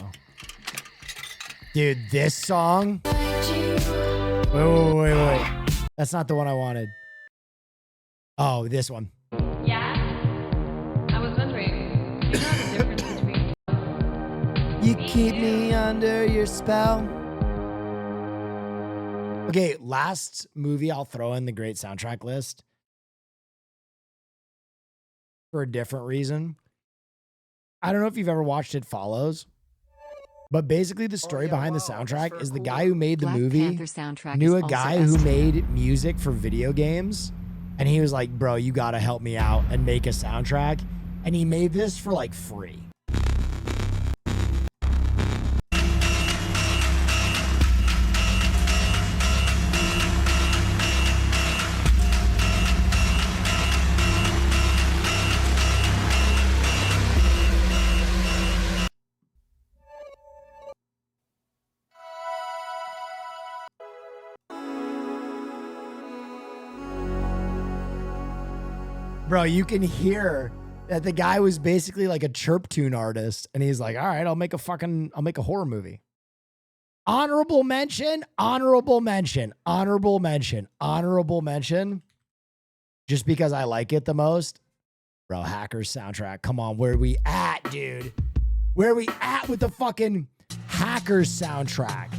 Dude, this song. Wait. That's not the one I wanted. Oh, this one. Yeah. I was wondering, do you know the difference between You keep me under your spell. Okay, last movie I'll throw in the great soundtrack list for a different reason. I don't know if you've ever watched It Follows, but basically the story behind the soundtrack is the guy who made the Black movie Panther soundtrack knew is a also guy who best. made music for video games, and he was like, bro, you gotta help me out and make a soundtrack. And he made this for like free. Bro, you can hear that the guy was basically like a chirptune artist. And he's like, all right, I'll make a horror movie. Honorable mention, honorable mention, honorable mention, honorable mention. Just because I like it the most. Bro, Hackers soundtrack. Come on, where are we at, dude? Where are we at with the fucking Hackers soundtrack?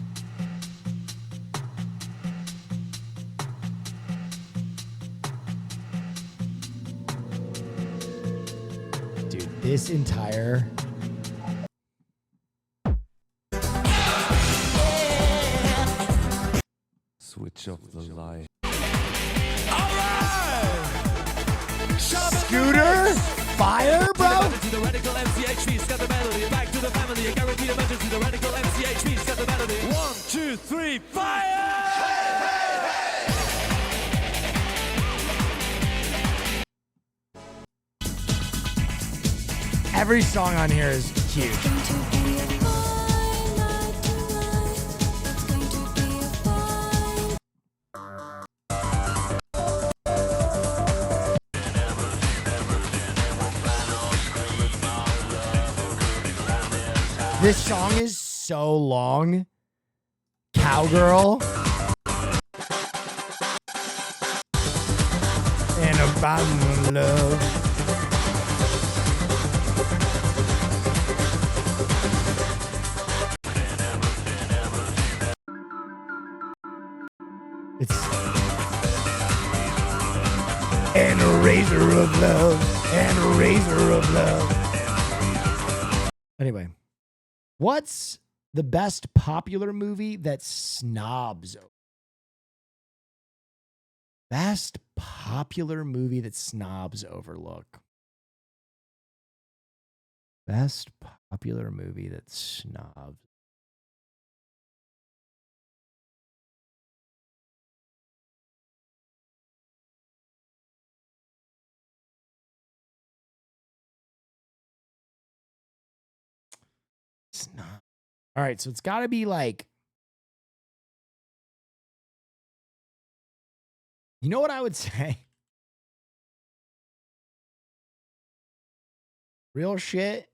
Dude, this entire... Switch off the light. Scooter? Fire, bro? One, two, three, fire! Every song on here is huge. This song is so long. Cowgirl. And abandoned love. It's and a razor of love. And a razor of love. Anyway. What's the best popular movie that snobs over? Best popular movie that snobs overlook. Best popular movie that snobs. It's not. All right, so it's got to be like, you know what I would say? Real shit.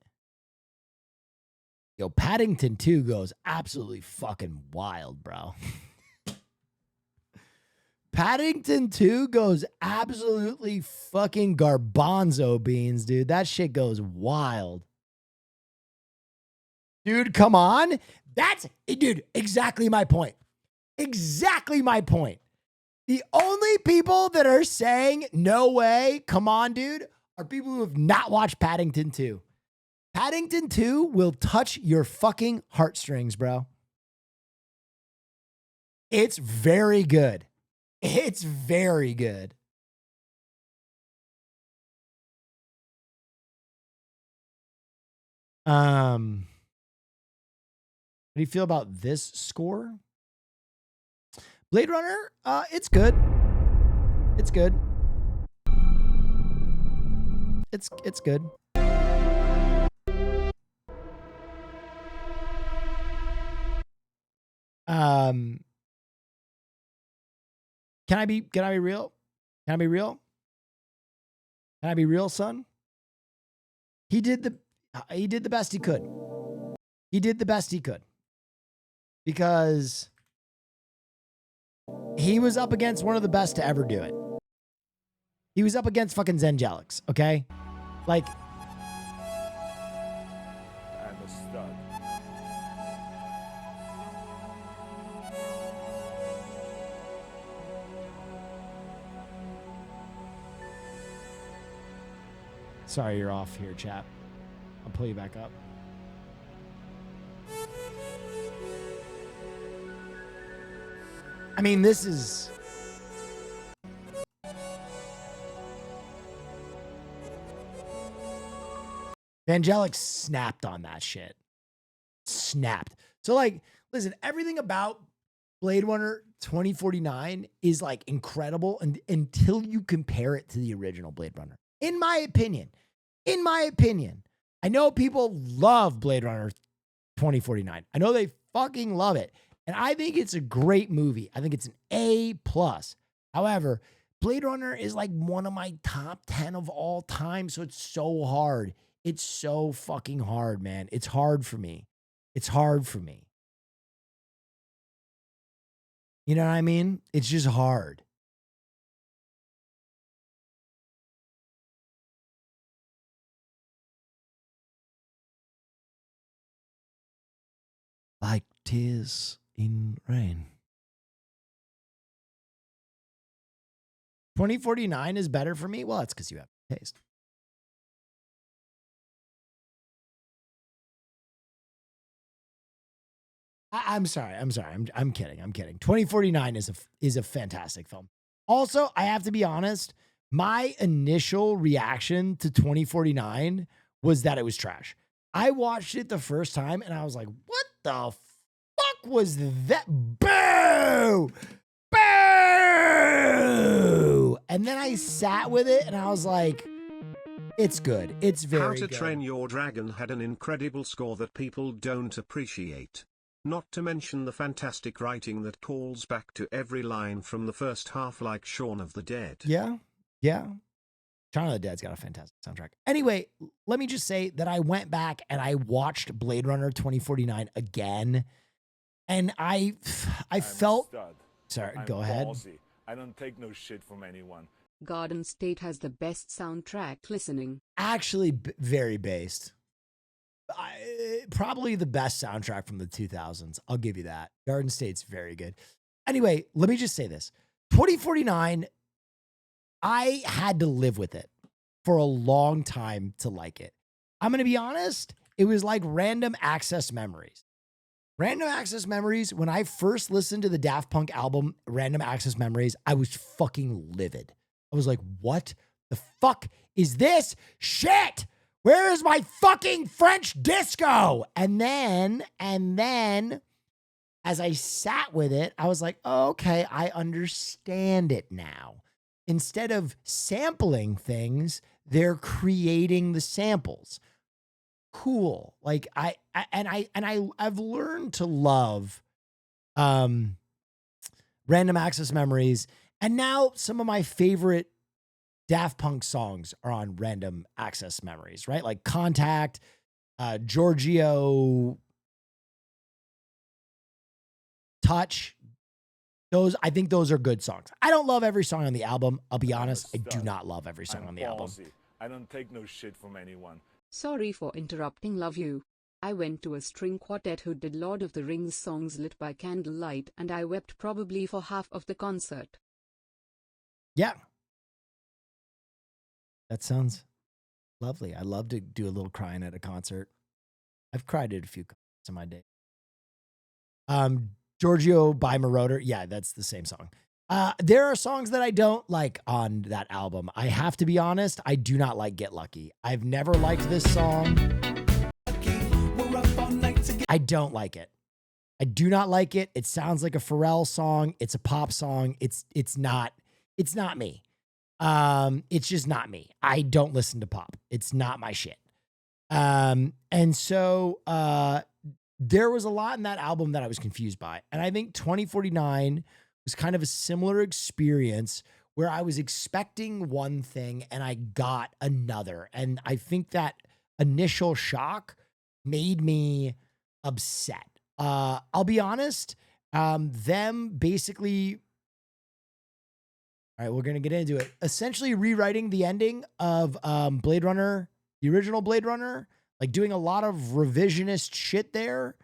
Yo, Paddington 2 goes absolutely fucking wild, bro. Paddington 2 goes absolutely fucking garbanzo beans, dude. That shit goes wild. Dude, come on. That's, dude, exactly my point. Exactly my point. The only people that are saying, no way, come on, dude, are people who have not watched Paddington 2. Paddington 2 will touch your fucking heartstrings, bro. It's very good. It's very good. How do you feel about this score? Blade Runner, it's good. It's good. It's good. Can I be real? Can I be real? Can I be real, son? He did the best he could. He did the best he could. Because he was up against one of the best to ever do it. He was up against fucking Zangelix, okay? Like, I'm a stud. sorry you're off here, chap. I'll pull you back up. I mean, this is... Vangelis snapped on that shit. Snapped. So, like, listen, everything about Blade Runner 2049 is, like, incredible until you compare it to the original Blade Runner. In my opinion. In my opinion. I know people love Blade Runner 2049. I know they fucking love it. And I think it's a great movie. I think it's an A+. However, Blade Runner is like one of my top 10 of all time. So it's so hard. It's so fucking hard, man. It's hard for me. It's hard for me. You know what I mean? It's just hard. Like tears in rain. 2049 is better for me. Well, that's because you have taste. I'm sorry. I'm kidding. 2049 is a fantastic film. Also, I have to be honest, my initial reaction to 2049 was that it was trash. I watched it the first time and I was like, what the fuck was that? Boo! Boo! And then I sat with it and I was like, it's good. It's very How to good. Train Your Dragon had an incredible score that people don't appreciate. Not to mention the fantastic writing that calls back to every line from the first half, like Shaun of the Dead. Yeah. Shaun of the Dead's got a fantastic soundtrack. Anyway, let me just say that I went back and I watched Blade Runner 2049 again. And I felt... Sorry, I'm go ahead. ballsy. I don't take no shit from anyone. Garden State has the best soundtrack listening. Actually, very based. Probably the best soundtrack from the 2000s. I'll give you that. Garden State's very good. Anyway, let me just say this. 2049, I had to live with it for a long time to like it. I'm going to be honest. It was like Random Access Memories. Random Access Memories, when I first listened to the Daft Punk album, Random Access Memories, I was fucking livid. I was like, what the fuck is this shit? Where is my fucking French disco? And then, as I sat with it, I was like, oh, okay, I understand it now. Instead of sampling things, they're creating the samples. Cool. Like I've learned to love Random Access Memories. And now some of my favorite Daft Punk songs are on Random Access Memories, right? Like Contact, Giorgio, Touch. I think those are good songs. I don't love every song on the album. I'll be honest. I do not love every song on the album. I don't take no shit from anyone. Sorry for interrupting, love you. I went to a string quartet who did Lord of the Rings songs lit by candlelight and I wept probably for half of the concert. Yeah. That sounds lovely. I love to do a little crying at a concert. I've cried at a few concerts in my day. Giorgio by Marauder. Yeah, that's the same song. There are songs that I don't like on that album. I have to be honest. I do not like Get Lucky. I've never liked this song. I don't like it. I do not like it. It sounds like a Pharrell song. It's a pop song. It's not me. It's just not me. I don't listen to pop. It's not my shit. And so there was a lot in that album that I was confused by. And I think 2049 was kind of a similar experience where I was expecting one thing and I got another. And I think that initial shock made me upset. I'll be honest, them basically... All right, we're going to get into it. Essentially rewriting the ending of Blade Runner, the original Blade Runner, like doing a lot of revisionist shit there.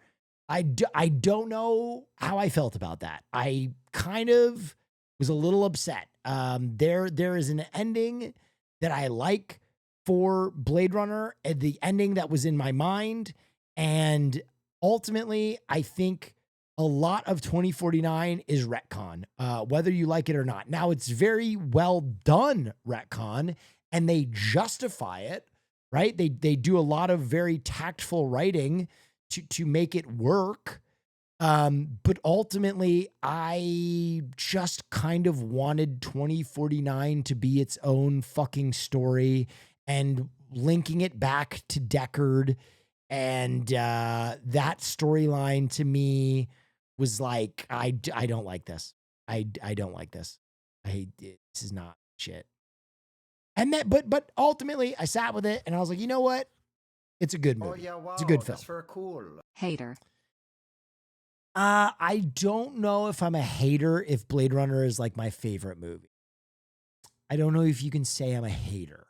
I don't know how I felt about that. I kind of was a little upset. There is an ending that I like for Blade Runner, the ending that was in my mind. And ultimately, I think a lot of 2049 is retcon, whether you like it or not. Now, it's very well done retcon, and they justify it, right? They do a lot of very tactful writing to make it work. But ultimately, I just kind of wanted 2049 to be its own fucking story and linking it back to Deckard. And that storyline to me was like, I don't like this. I don't like this. this is not shit. And that, but ultimately, I sat with it and I was like, you know what? It's a good movie. It's a good film. That's very cool. Hater. I don't know if I'm a hater if Blade Runner is like my favorite movie. I don't know if you can say I'm a hater.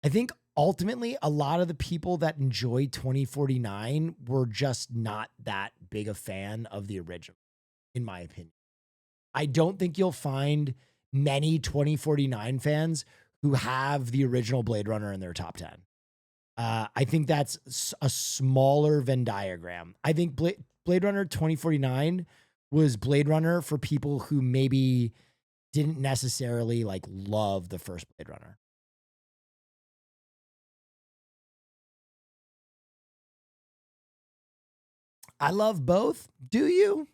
I think ultimately a lot of the people that enjoyed 2049 were just not that big a fan of the original, in my opinion. I don't think you'll find many 2049 fans who have the original Blade Runner in their top 10. I think that's a smaller Venn diagram. I think Blade Runner 2049 was Blade Runner for people who maybe didn't necessarily like love the first Blade Runner. I love both. Do you?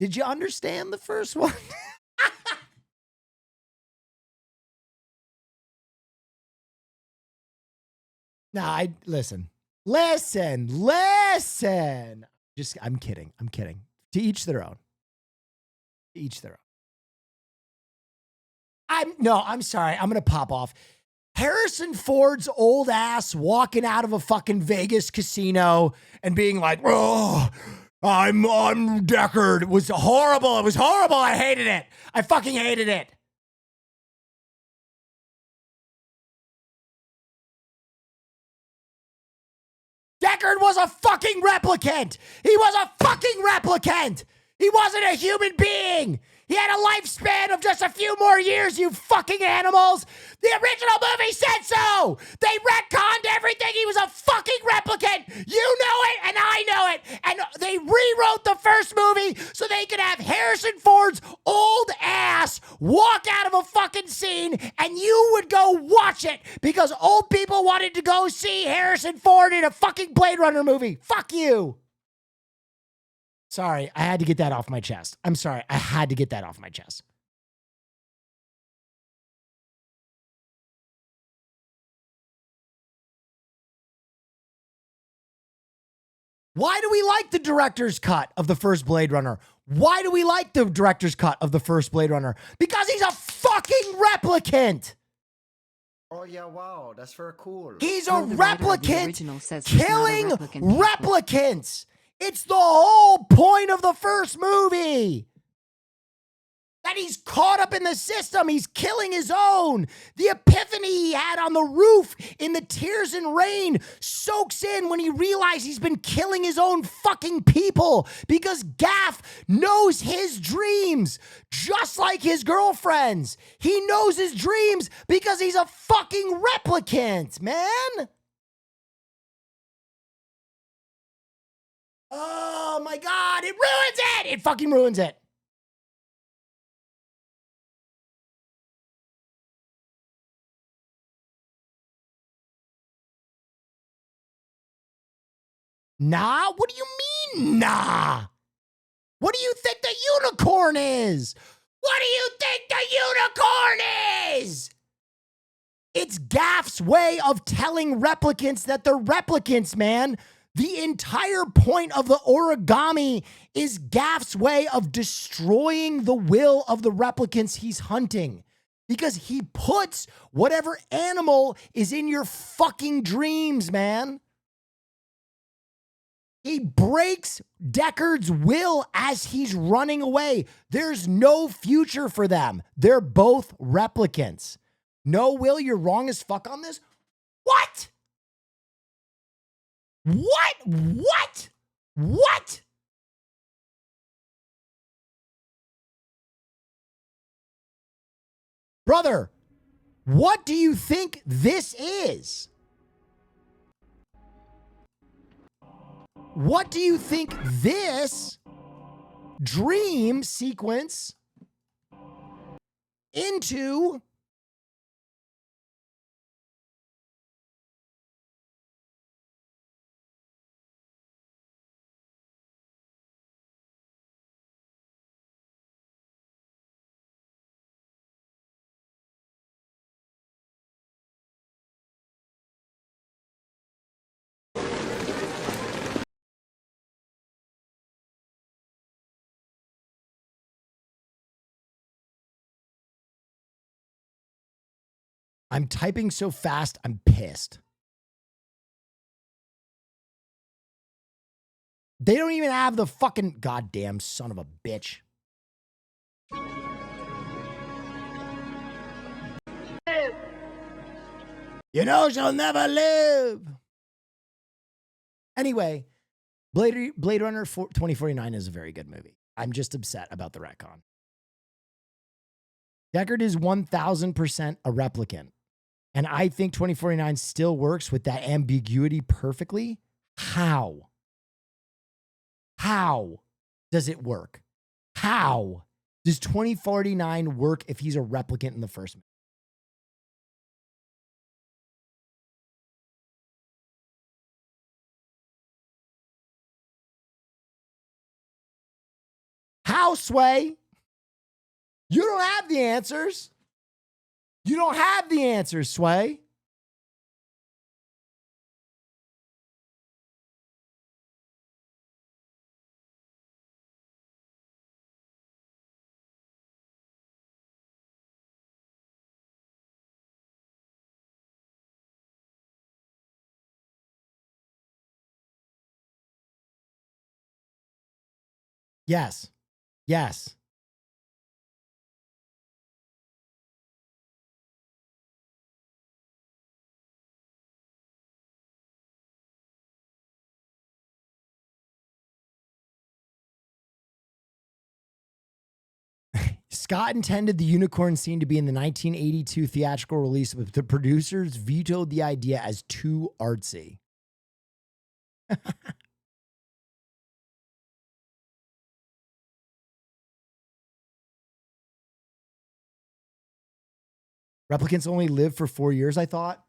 Did you understand the first one? Nah, listen. Just, I'm kidding. To each their own. I'm sorry. I'm going to pop off. Harrison Ford's old ass walking out of a fucking Vegas casino and being like, oh, I'm Deckard. It was horrible. I hated it. I fucking hated it. Deckard was a fucking replicant. He wasn't a human being. He had a lifespan of just a few more years, you fucking animals. The original movie said so. They retconned everything. He was a fucking replicant. You know it, and I know it. And they rewrote the first movie so they could have Harrison Ford's old ass walk out of a fucking scene, and you would go watch it because old people wanted to go see Harrison Ford in a fucking Blade Runner movie. Fuck you. Sorry, I had to get that off my chest. I'm sorry, I had to get that off my chest. Why do we like the director's cut of the first Blade Runner? Because he's a fucking replicant. Oh yeah, wow, that's very cool. He's a replicant killing replicants. It's the whole point of the first movie. That he's caught up in the system. He's killing his own. The epiphany he had on the roof in the tears and rain soaks in when he realized he's been killing his own fucking people because Gaff knows his dreams just like his girlfriend's. He knows his dreams because he's a fucking replicant, man. Oh my God, it ruins it! It fucking ruins it. Nah? What do you mean, nah? What do you think the unicorn is? It's Gaff's way of telling replicants that they're replicants, man. The entire point of the origami is Gaff's way of destroying the will of the replicants he's hunting. Because he puts whatever animal is in your fucking dreams, man. He breaks Deckard's will as he's running away. There's no future for them. They're both replicants. No, Will, you're wrong as fuck on this. What? Brother, what do you think this is? What do you think this dream sequence into I'm typing so fast, I'm pissed. They don't even have the fucking goddamn son of a bitch. You know she'll never live. Anyway, Blade Runner 2049 is a very good movie. I'm just upset about the retcon. Deckard is 1000% a replicant. And I think 2049 still works with that ambiguity perfectly. How? How does it work? How does 2049 work if he's a replicant in the first movie? How, Sway? You don't have the answers. You don't have the answers, Sway. Yes. Yes. Scott intended the unicorn scene to be in the 1982 theatrical release, but the producers vetoed the idea as too artsy. Replicants only live for 4 years, I thought.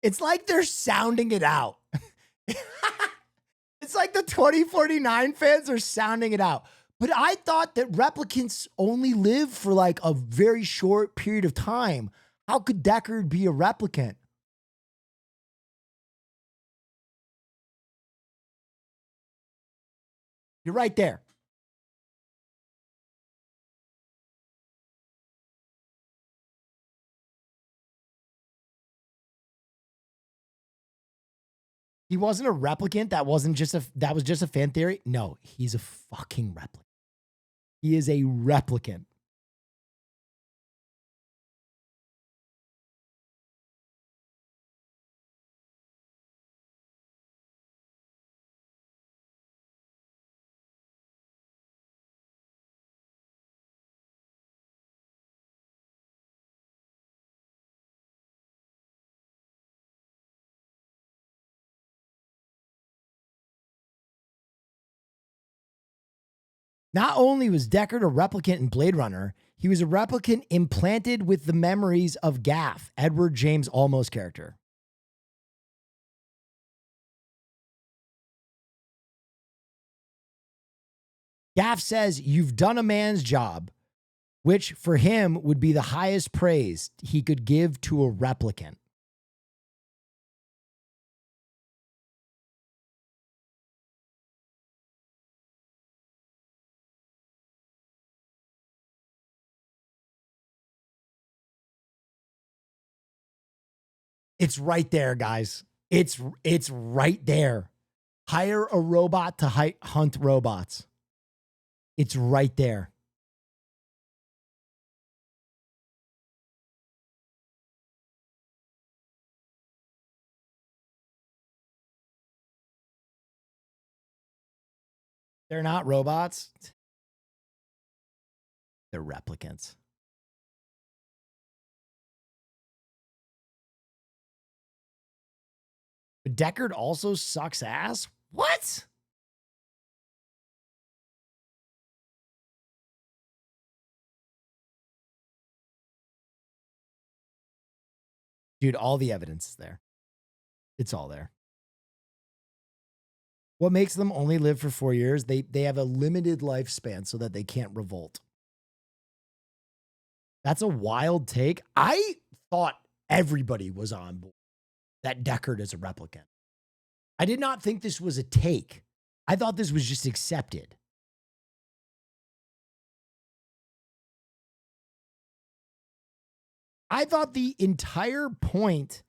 It's like they're sounding it out. It's like the 2049 fans are sounding it out. But I thought that replicants only live for like a very short period of time. How could Deckard be a replicant? You're right there. He wasn't a replicant. That was just a fan theory. No, he's a fucking replicant. He is a replicant. Not only was Deckard a replicant in Blade Runner, he was a replicant implanted with the memories of Gaff, Edward James Olmos' character. Gaff says, "You've done a man's job," which for him would be the highest praise he could give to a replicant. It's right there, guys. It's right there. Hire a robot to hunt robots. It's right there. They're not robots. They're replicants. But Deckard also sucks ass? What? Dude, all the evidence is there. It's all there. What makes them only live for 4 years? They have a limited lifespan so that they can't revolt. That's a wild take. I thought everybody was on board that Deckard is a replicant. I did not think this was a take. I thought this was just accepted. I thought the entire point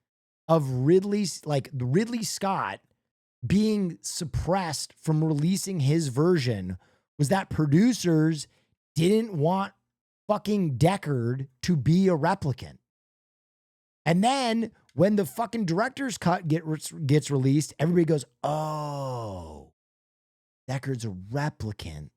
of Ridley Scott being suppressed from releasing his version was that producers didn't want fucking Deckard to be a replicant. And then when the fucking director's cut gets released, everybody goes, oh, Deckard's a replicant.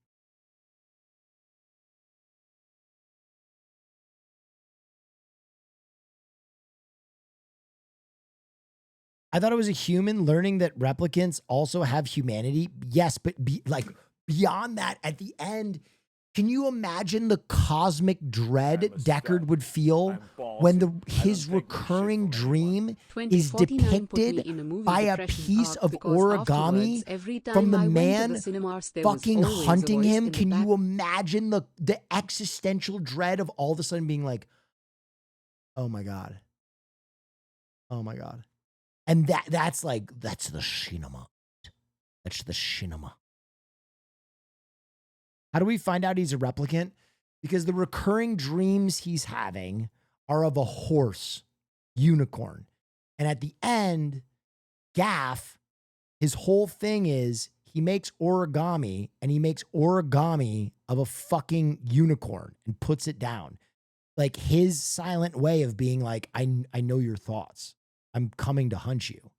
I thought it was a human learning that replicants also have humanity. Yes, but beyond that, at the end, can you imagine the cosmic dread Deckard would feel when his recurring dream is depicted by a piece of origami from the man fucking hunting him? Can you imagine the existential dread of all of a sudden being like, oh my God. Oh my God. And that's the cinema. That's the cinema. How do we find out he's a replicant? Because the recurring dreams he's having are of a horse, unicorn. And at the end, Gaff, his whole thing is he makes origami, and he makes origami of a fucking unicorn and puts it down. Like his silent way of being like, I know your thoughts. I'm coming to hunt you.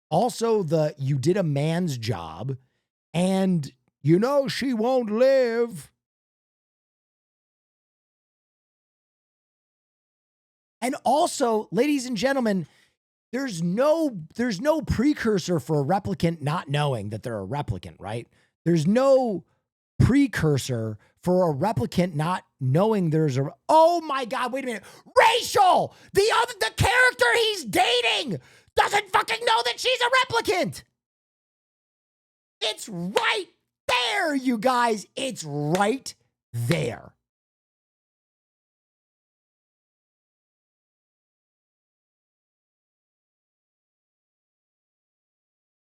Also, you did a man's job, and you know she won't live. And also, ladies and gentlemen, there's no precursor for a replicant not knowing that they're a replicant, right? There's no precursor for a replicant not knowing there's a... Oh my God, wait a minute. Rachel, the character he's dating doesn't fucking know that she's a replicant. It's right there, you guys. It's right there.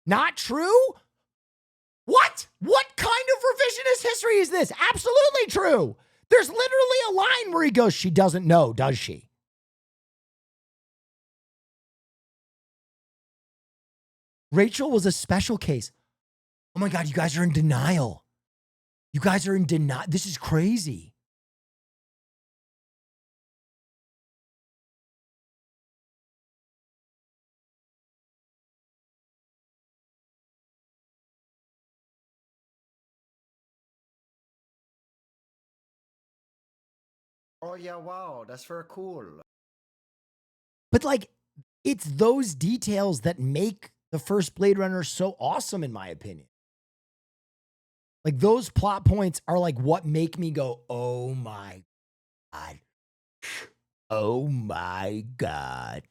Not true? What? What kind of revisionist history is this? Absolutely true. There's literally a line where he goes, she doesn't know, does she? Rachel was a special case. Oh my God, you guys are in denial. You guys are in denial. This is crazy. Oh yeah, wow, that's very cool. But like, it's those details that make the first Blade Runner so awesome, in my opinion. Like those plot points are like what make me go, oh my God. Oh my God.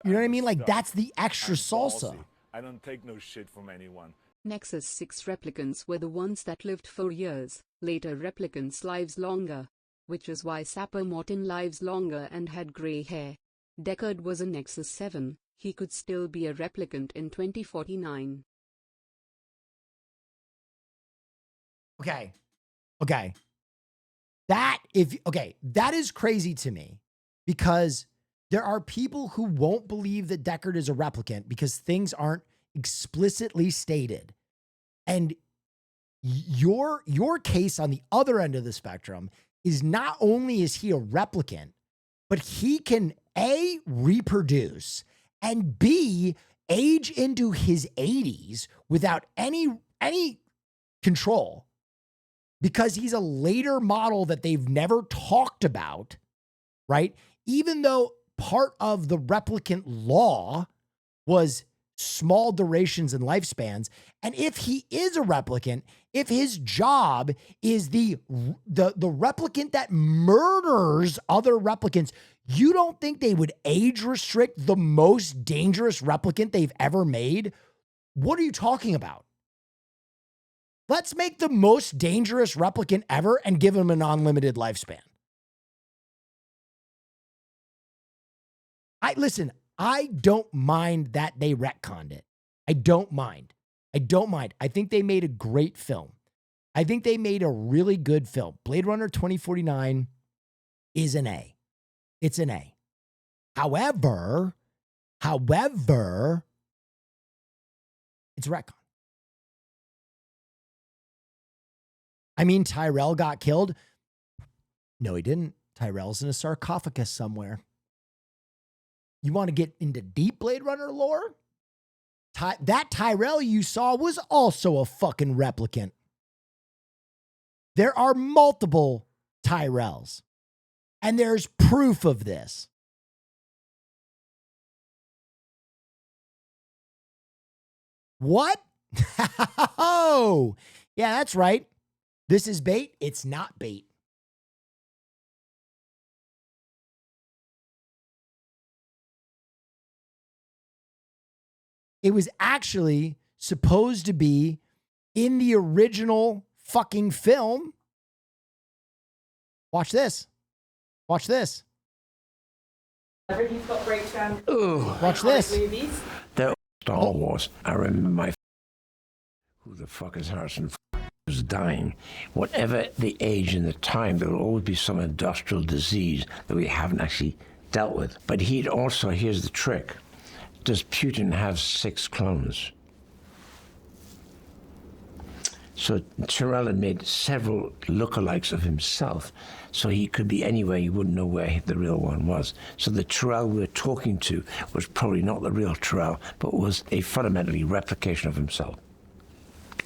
You know what I mean? Like that's the extra salsa. I don't take no shit from anyone. Nexus 6 replicants were the ones that lived for years, later replicants lives longer. Which is why Sapper Morton lives longer and had grey hair. Deckard was a Nexus 7, he could still be a replicant in 2049. Okay. That is crazy to me because there are people who won't believe that Deckard is a replicant because things aren't explicitly stated. And your case on the other end of the spectrum is not only is he a replicant, but he can A, reproduce, and B, age into his 80s without any control because he's a later model that they've never talked about, right? Even though part of the replicant law was small durations and lifespans. And if he is a replicant, if his job is the replicant that murders other replicants, you don't think they would age restrict the most dangerous replicant they've ever made? What are you talking about? Let's make the most dangerous replicant ever and give him an unlimited lifespan. Listen, I don't mind that they retconned it. I don't mind. I think they made a great film. I think they made a really good film. Blade Runner 2049 is an A. It's an A. However, it's a retcon. I mean, Tyrell got killed. No, he didn't. Tyrell's in a sarcophagus somewhere. You want to get into deep Blade Runner lore? That Tyrell you saw was also a fucking replicant. There are multiple Tyrells. And there's proof of this. What? Oh, yeah, that's right. This is bait. It's not bait. It was actually supposed to be in the original fucking film. Watch this. Watch this. He's got breakdown. Watch this. Movies. They're Star Wars. I remember my. Who the fuck is Harrison? Was dying. Whatever the age and the time, there will always be some industrial disease that we haven't actually dealt with. But he'd also, here's the trick. Does Putin have 6 clones? So Tyrell had made several lookalikes of himself, so he could be anywhere, you wouldn't know where the real one was. So the Tyrell we were talking to was probably not the real Tyrell, but was a fundamentally replication of himself.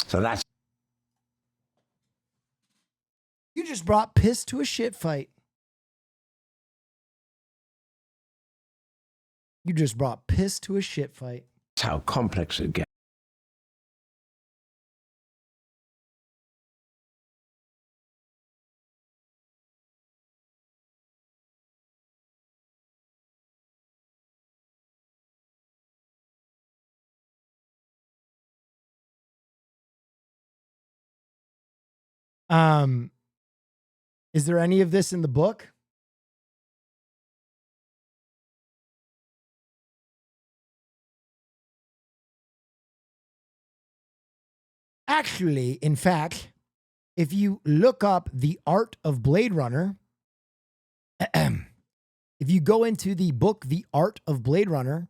So that's... You just brought piss to a shit fight. You just brought piss to a shit fight. That's how complex it gets. Is there any of this in the book? Actually, in fact, if you look up the art of Blade Runner, if you go into the book, The Art of Blade Runner,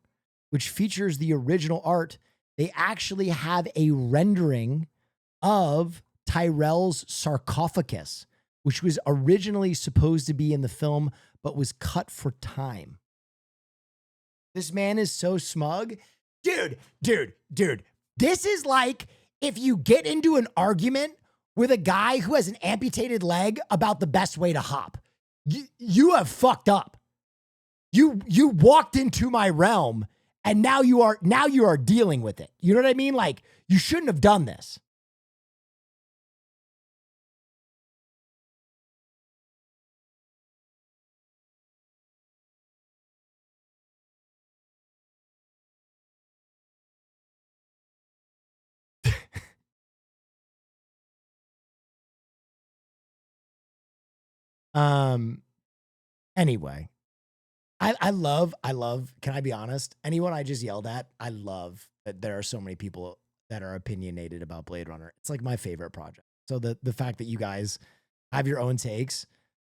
which features the original art, they actually have a rendering of Tyrell's sarcophagus, which was originally supposed to be in the film, but was cut for time. This man is so smug. Dude. This is like if you get into an argument with a guy who has an amputated leg about the best way to hop. You have fucked up. You walked into my realm and now you are dealing with it. You know what I mean? Like, you shouldn't have done this. Anyway, I love, can I be honest? Anyone I just yelled at, I love that there are so many people that are opinionated about Blade Runner. It's like my favorite project. So the fact that you guys have your own takes,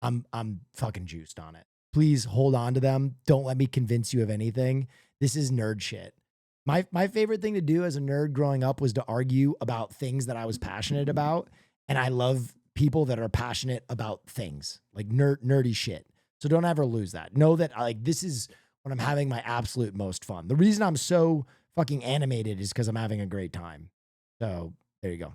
I'm fucking juiced on it. Please hold on to them. Don't let me convince you of anything. This is nerd shit. My favorite thing to do as a nerd growing up was to argue about things that I was passionate about. And I love people that are passionate about things like nerdy shit. So don't ever lose that. Know that this is when I'm having my absolute most fun. The reason I'm so fucking animated is because I'm having a great time. So there you go.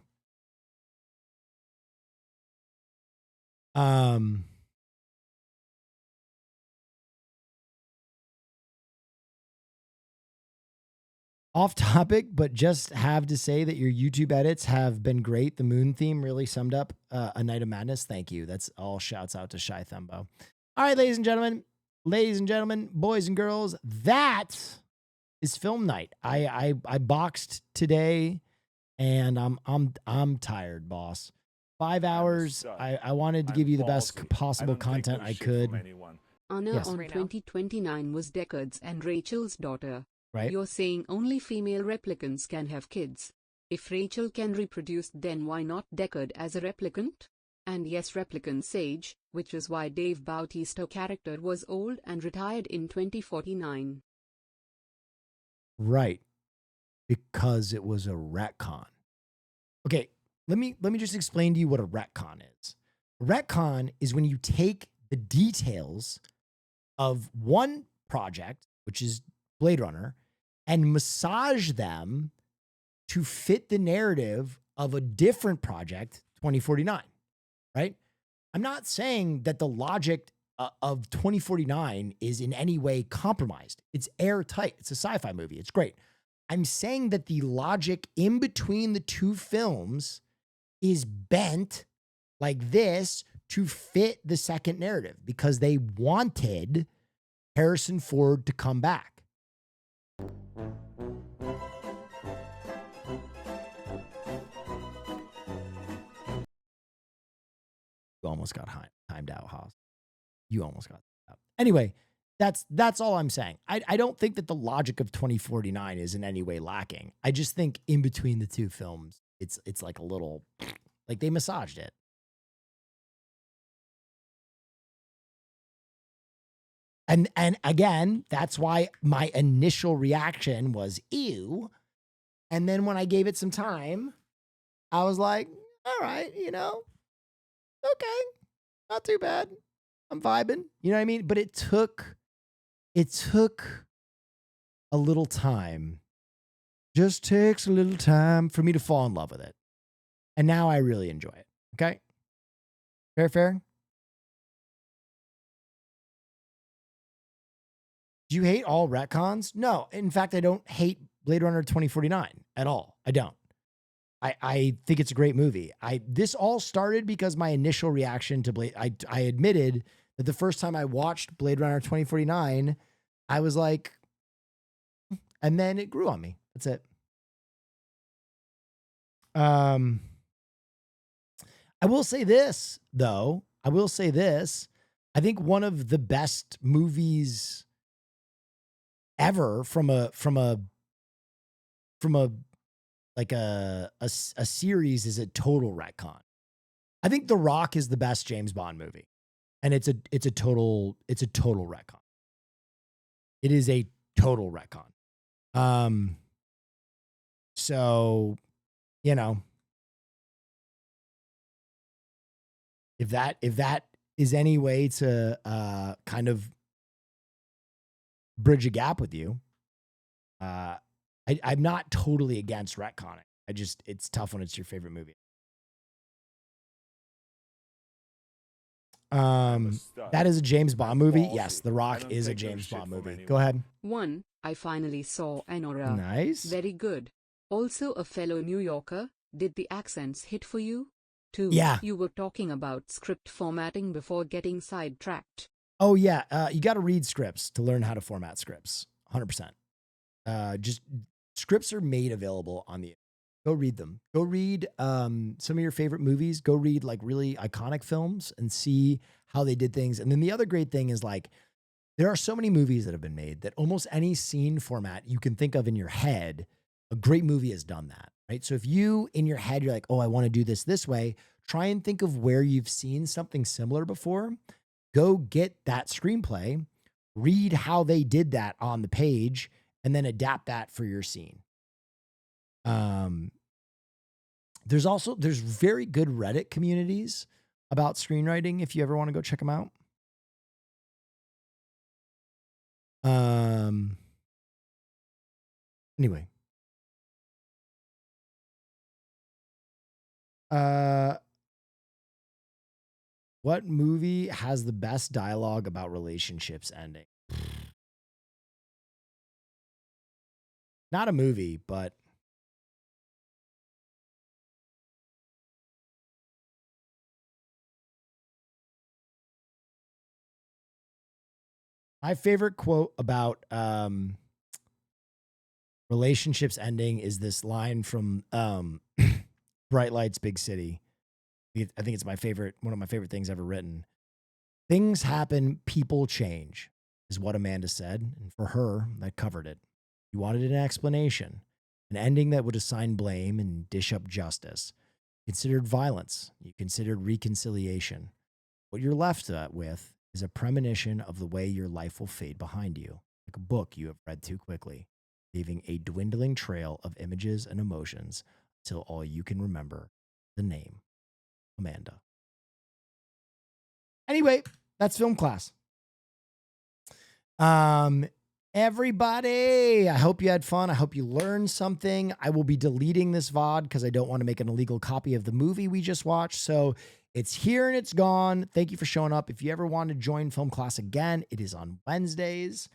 Off topic, but just have to say that your YouTube edits have been great. The moon theme really summed up A Night of Madness. Thank you. That's all shouts out to Shy Thumbo. All right, ladies and gentlemen, boys and girls, that is film night. I boxed today and I'm tired, boss. 5 hours. I wanted to give you the best possible content I could. Anna Yes. on 2029 was Deckard's and Rachel's daughter. Right. You're saying only female replicants can have kids. If Rachel can reproduce, then why not Deckard as a replicant? And yes, replicants age, which is why Dave Bautista character was old and retired in 2049. Right. Because it was a retcon. Okay, let me just explain to you what a retcon is. A retcon is when you take the details of one project, which is Blade Runner, and massage them to fit the narrative of a different project, 2049, right? I'm not saying that the logic of 2049 is in any way compromised. It's airtight. It's a sci-fi movie. It's great. I'm saying that the logic in between the two films is bent like this to fit the second narrative because they wanted Harrison Ford to come back. You almost got timed out, Haas. You almost got timed out. Anyway, that's all I'm saying. I don't think that the logic of 2049 is in any way lacking. I just think in between the two films, it's like a little, like they massaged it. And again, that's why my initial reaction was ew. And then when I gave it some time, I was like, all right, okay, not too bad. I'm vibing. You know what I mean? But it took a little time. Just takes a little time for me to fall in love with it. And now I really enjoy it. Okay? Fair? Do you hate all retcons? No. In fact, I don't hate Blade Runner 2049 at all. I don't. I think it's a great movie. This all started because my initial reaction to Blade, I admitted that the first time I watched Blade Runner 2049, I was like, and then it grew on me. That's it. I will say this, though. I think one of the best movies ever from a like a series is a total retcon. I think The Rock is the best James Bond movie. And it's a total retcon. It is a total retcon. So, if that is any way to kind of bridge a gap with you, I'm not totally against retconning. It's tough when it's your favorite movie. That is a James Bond movie. Yes, The Rock is a James Bond movie. Go ahead. 1. I finally saw Anora. Nice. Very good. Also a fellow New Yorker, did the accents hit for you? 2. Yeah. You were talking about script formatting before getting sidetracked. Oh yeah, you got to read scripts to learn how to format scripts. 100%. Just scripts are made available on the. Go read them. Go read some of your favorite movies. Go read like really iconic films and see how they did things. And then the other great thing is like there are so many movies that have been made that almost any scene format you can think of in your head, a great movie has done that, right? So if you in your head you're like, oh, I want to do this way, try and think of where you've seen something similar before. Go get that screenplay, read how they did that on the page, and then adapt that for your scene. There's very good Reddit communities about screenwriting if you ever want to go check them out. Anyway. What movie has the best dialogue about relationships ending? Not a movie, but my favorite quote about relationships ending is this line from Bright Lights, Big City. I think it's my favorite, one of my favorite things ever written. Things happen, people change, is what Amanda said. And for her, that covered it. You wanted an explanation, an ending that would assign blame and dish up justice. You considered violence. You considered reconciliation. What you're left with is a premonition of the way your life will fade behind you, like a book you have read too quickly, leaving a dwindling trail of images and emotions till all you can remember, the name, Amanda. Anyway, that's film class. Everybody, I hope you had fun. I hope you learned something. I will be deleting this VOD because I don't want to make an illegal copy of the movie we just watched. So it's here and it's gone. Thank you for showing up. If you ever want to join film class again, it is on Wednesdays.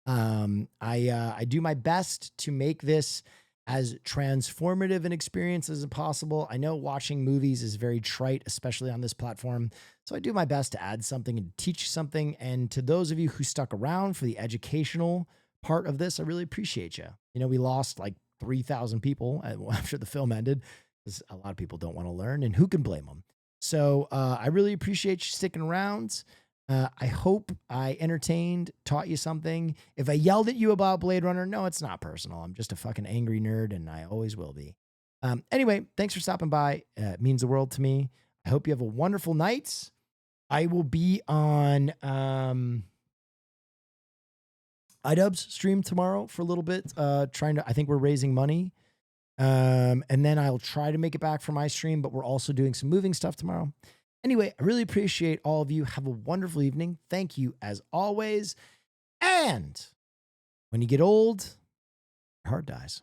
I do my best to make this as transformative an experience as possible. I know watching movies is very trite, especially on this platform. So I do my best to add something and teach something. And to those of you who stuck around for the educational part of this, I really appreciate you. You know, we lost like 3,000 people after the film ended because a lot of people don't want to learn, and who can blame them? So I really appreciate you sticking around. I hope I entertained, taught you something. If I yelled at you about Blade Runner, no, it's not personal. I'm just a fucking angry nerd, and I always will be. Anyway, thanks for stopping by. It means the world to me. I hope you have a wonderful night. I will be on iDubbbz stream tomorrow for a little bit, I think we're raising money. And then I'll try to make it back for my stream, but we're also doing some moving stuff tomorrow. Anyway, I really appreciate all of you. Have a wonderful evening. Thank you as always. And when you get old, your heart dies.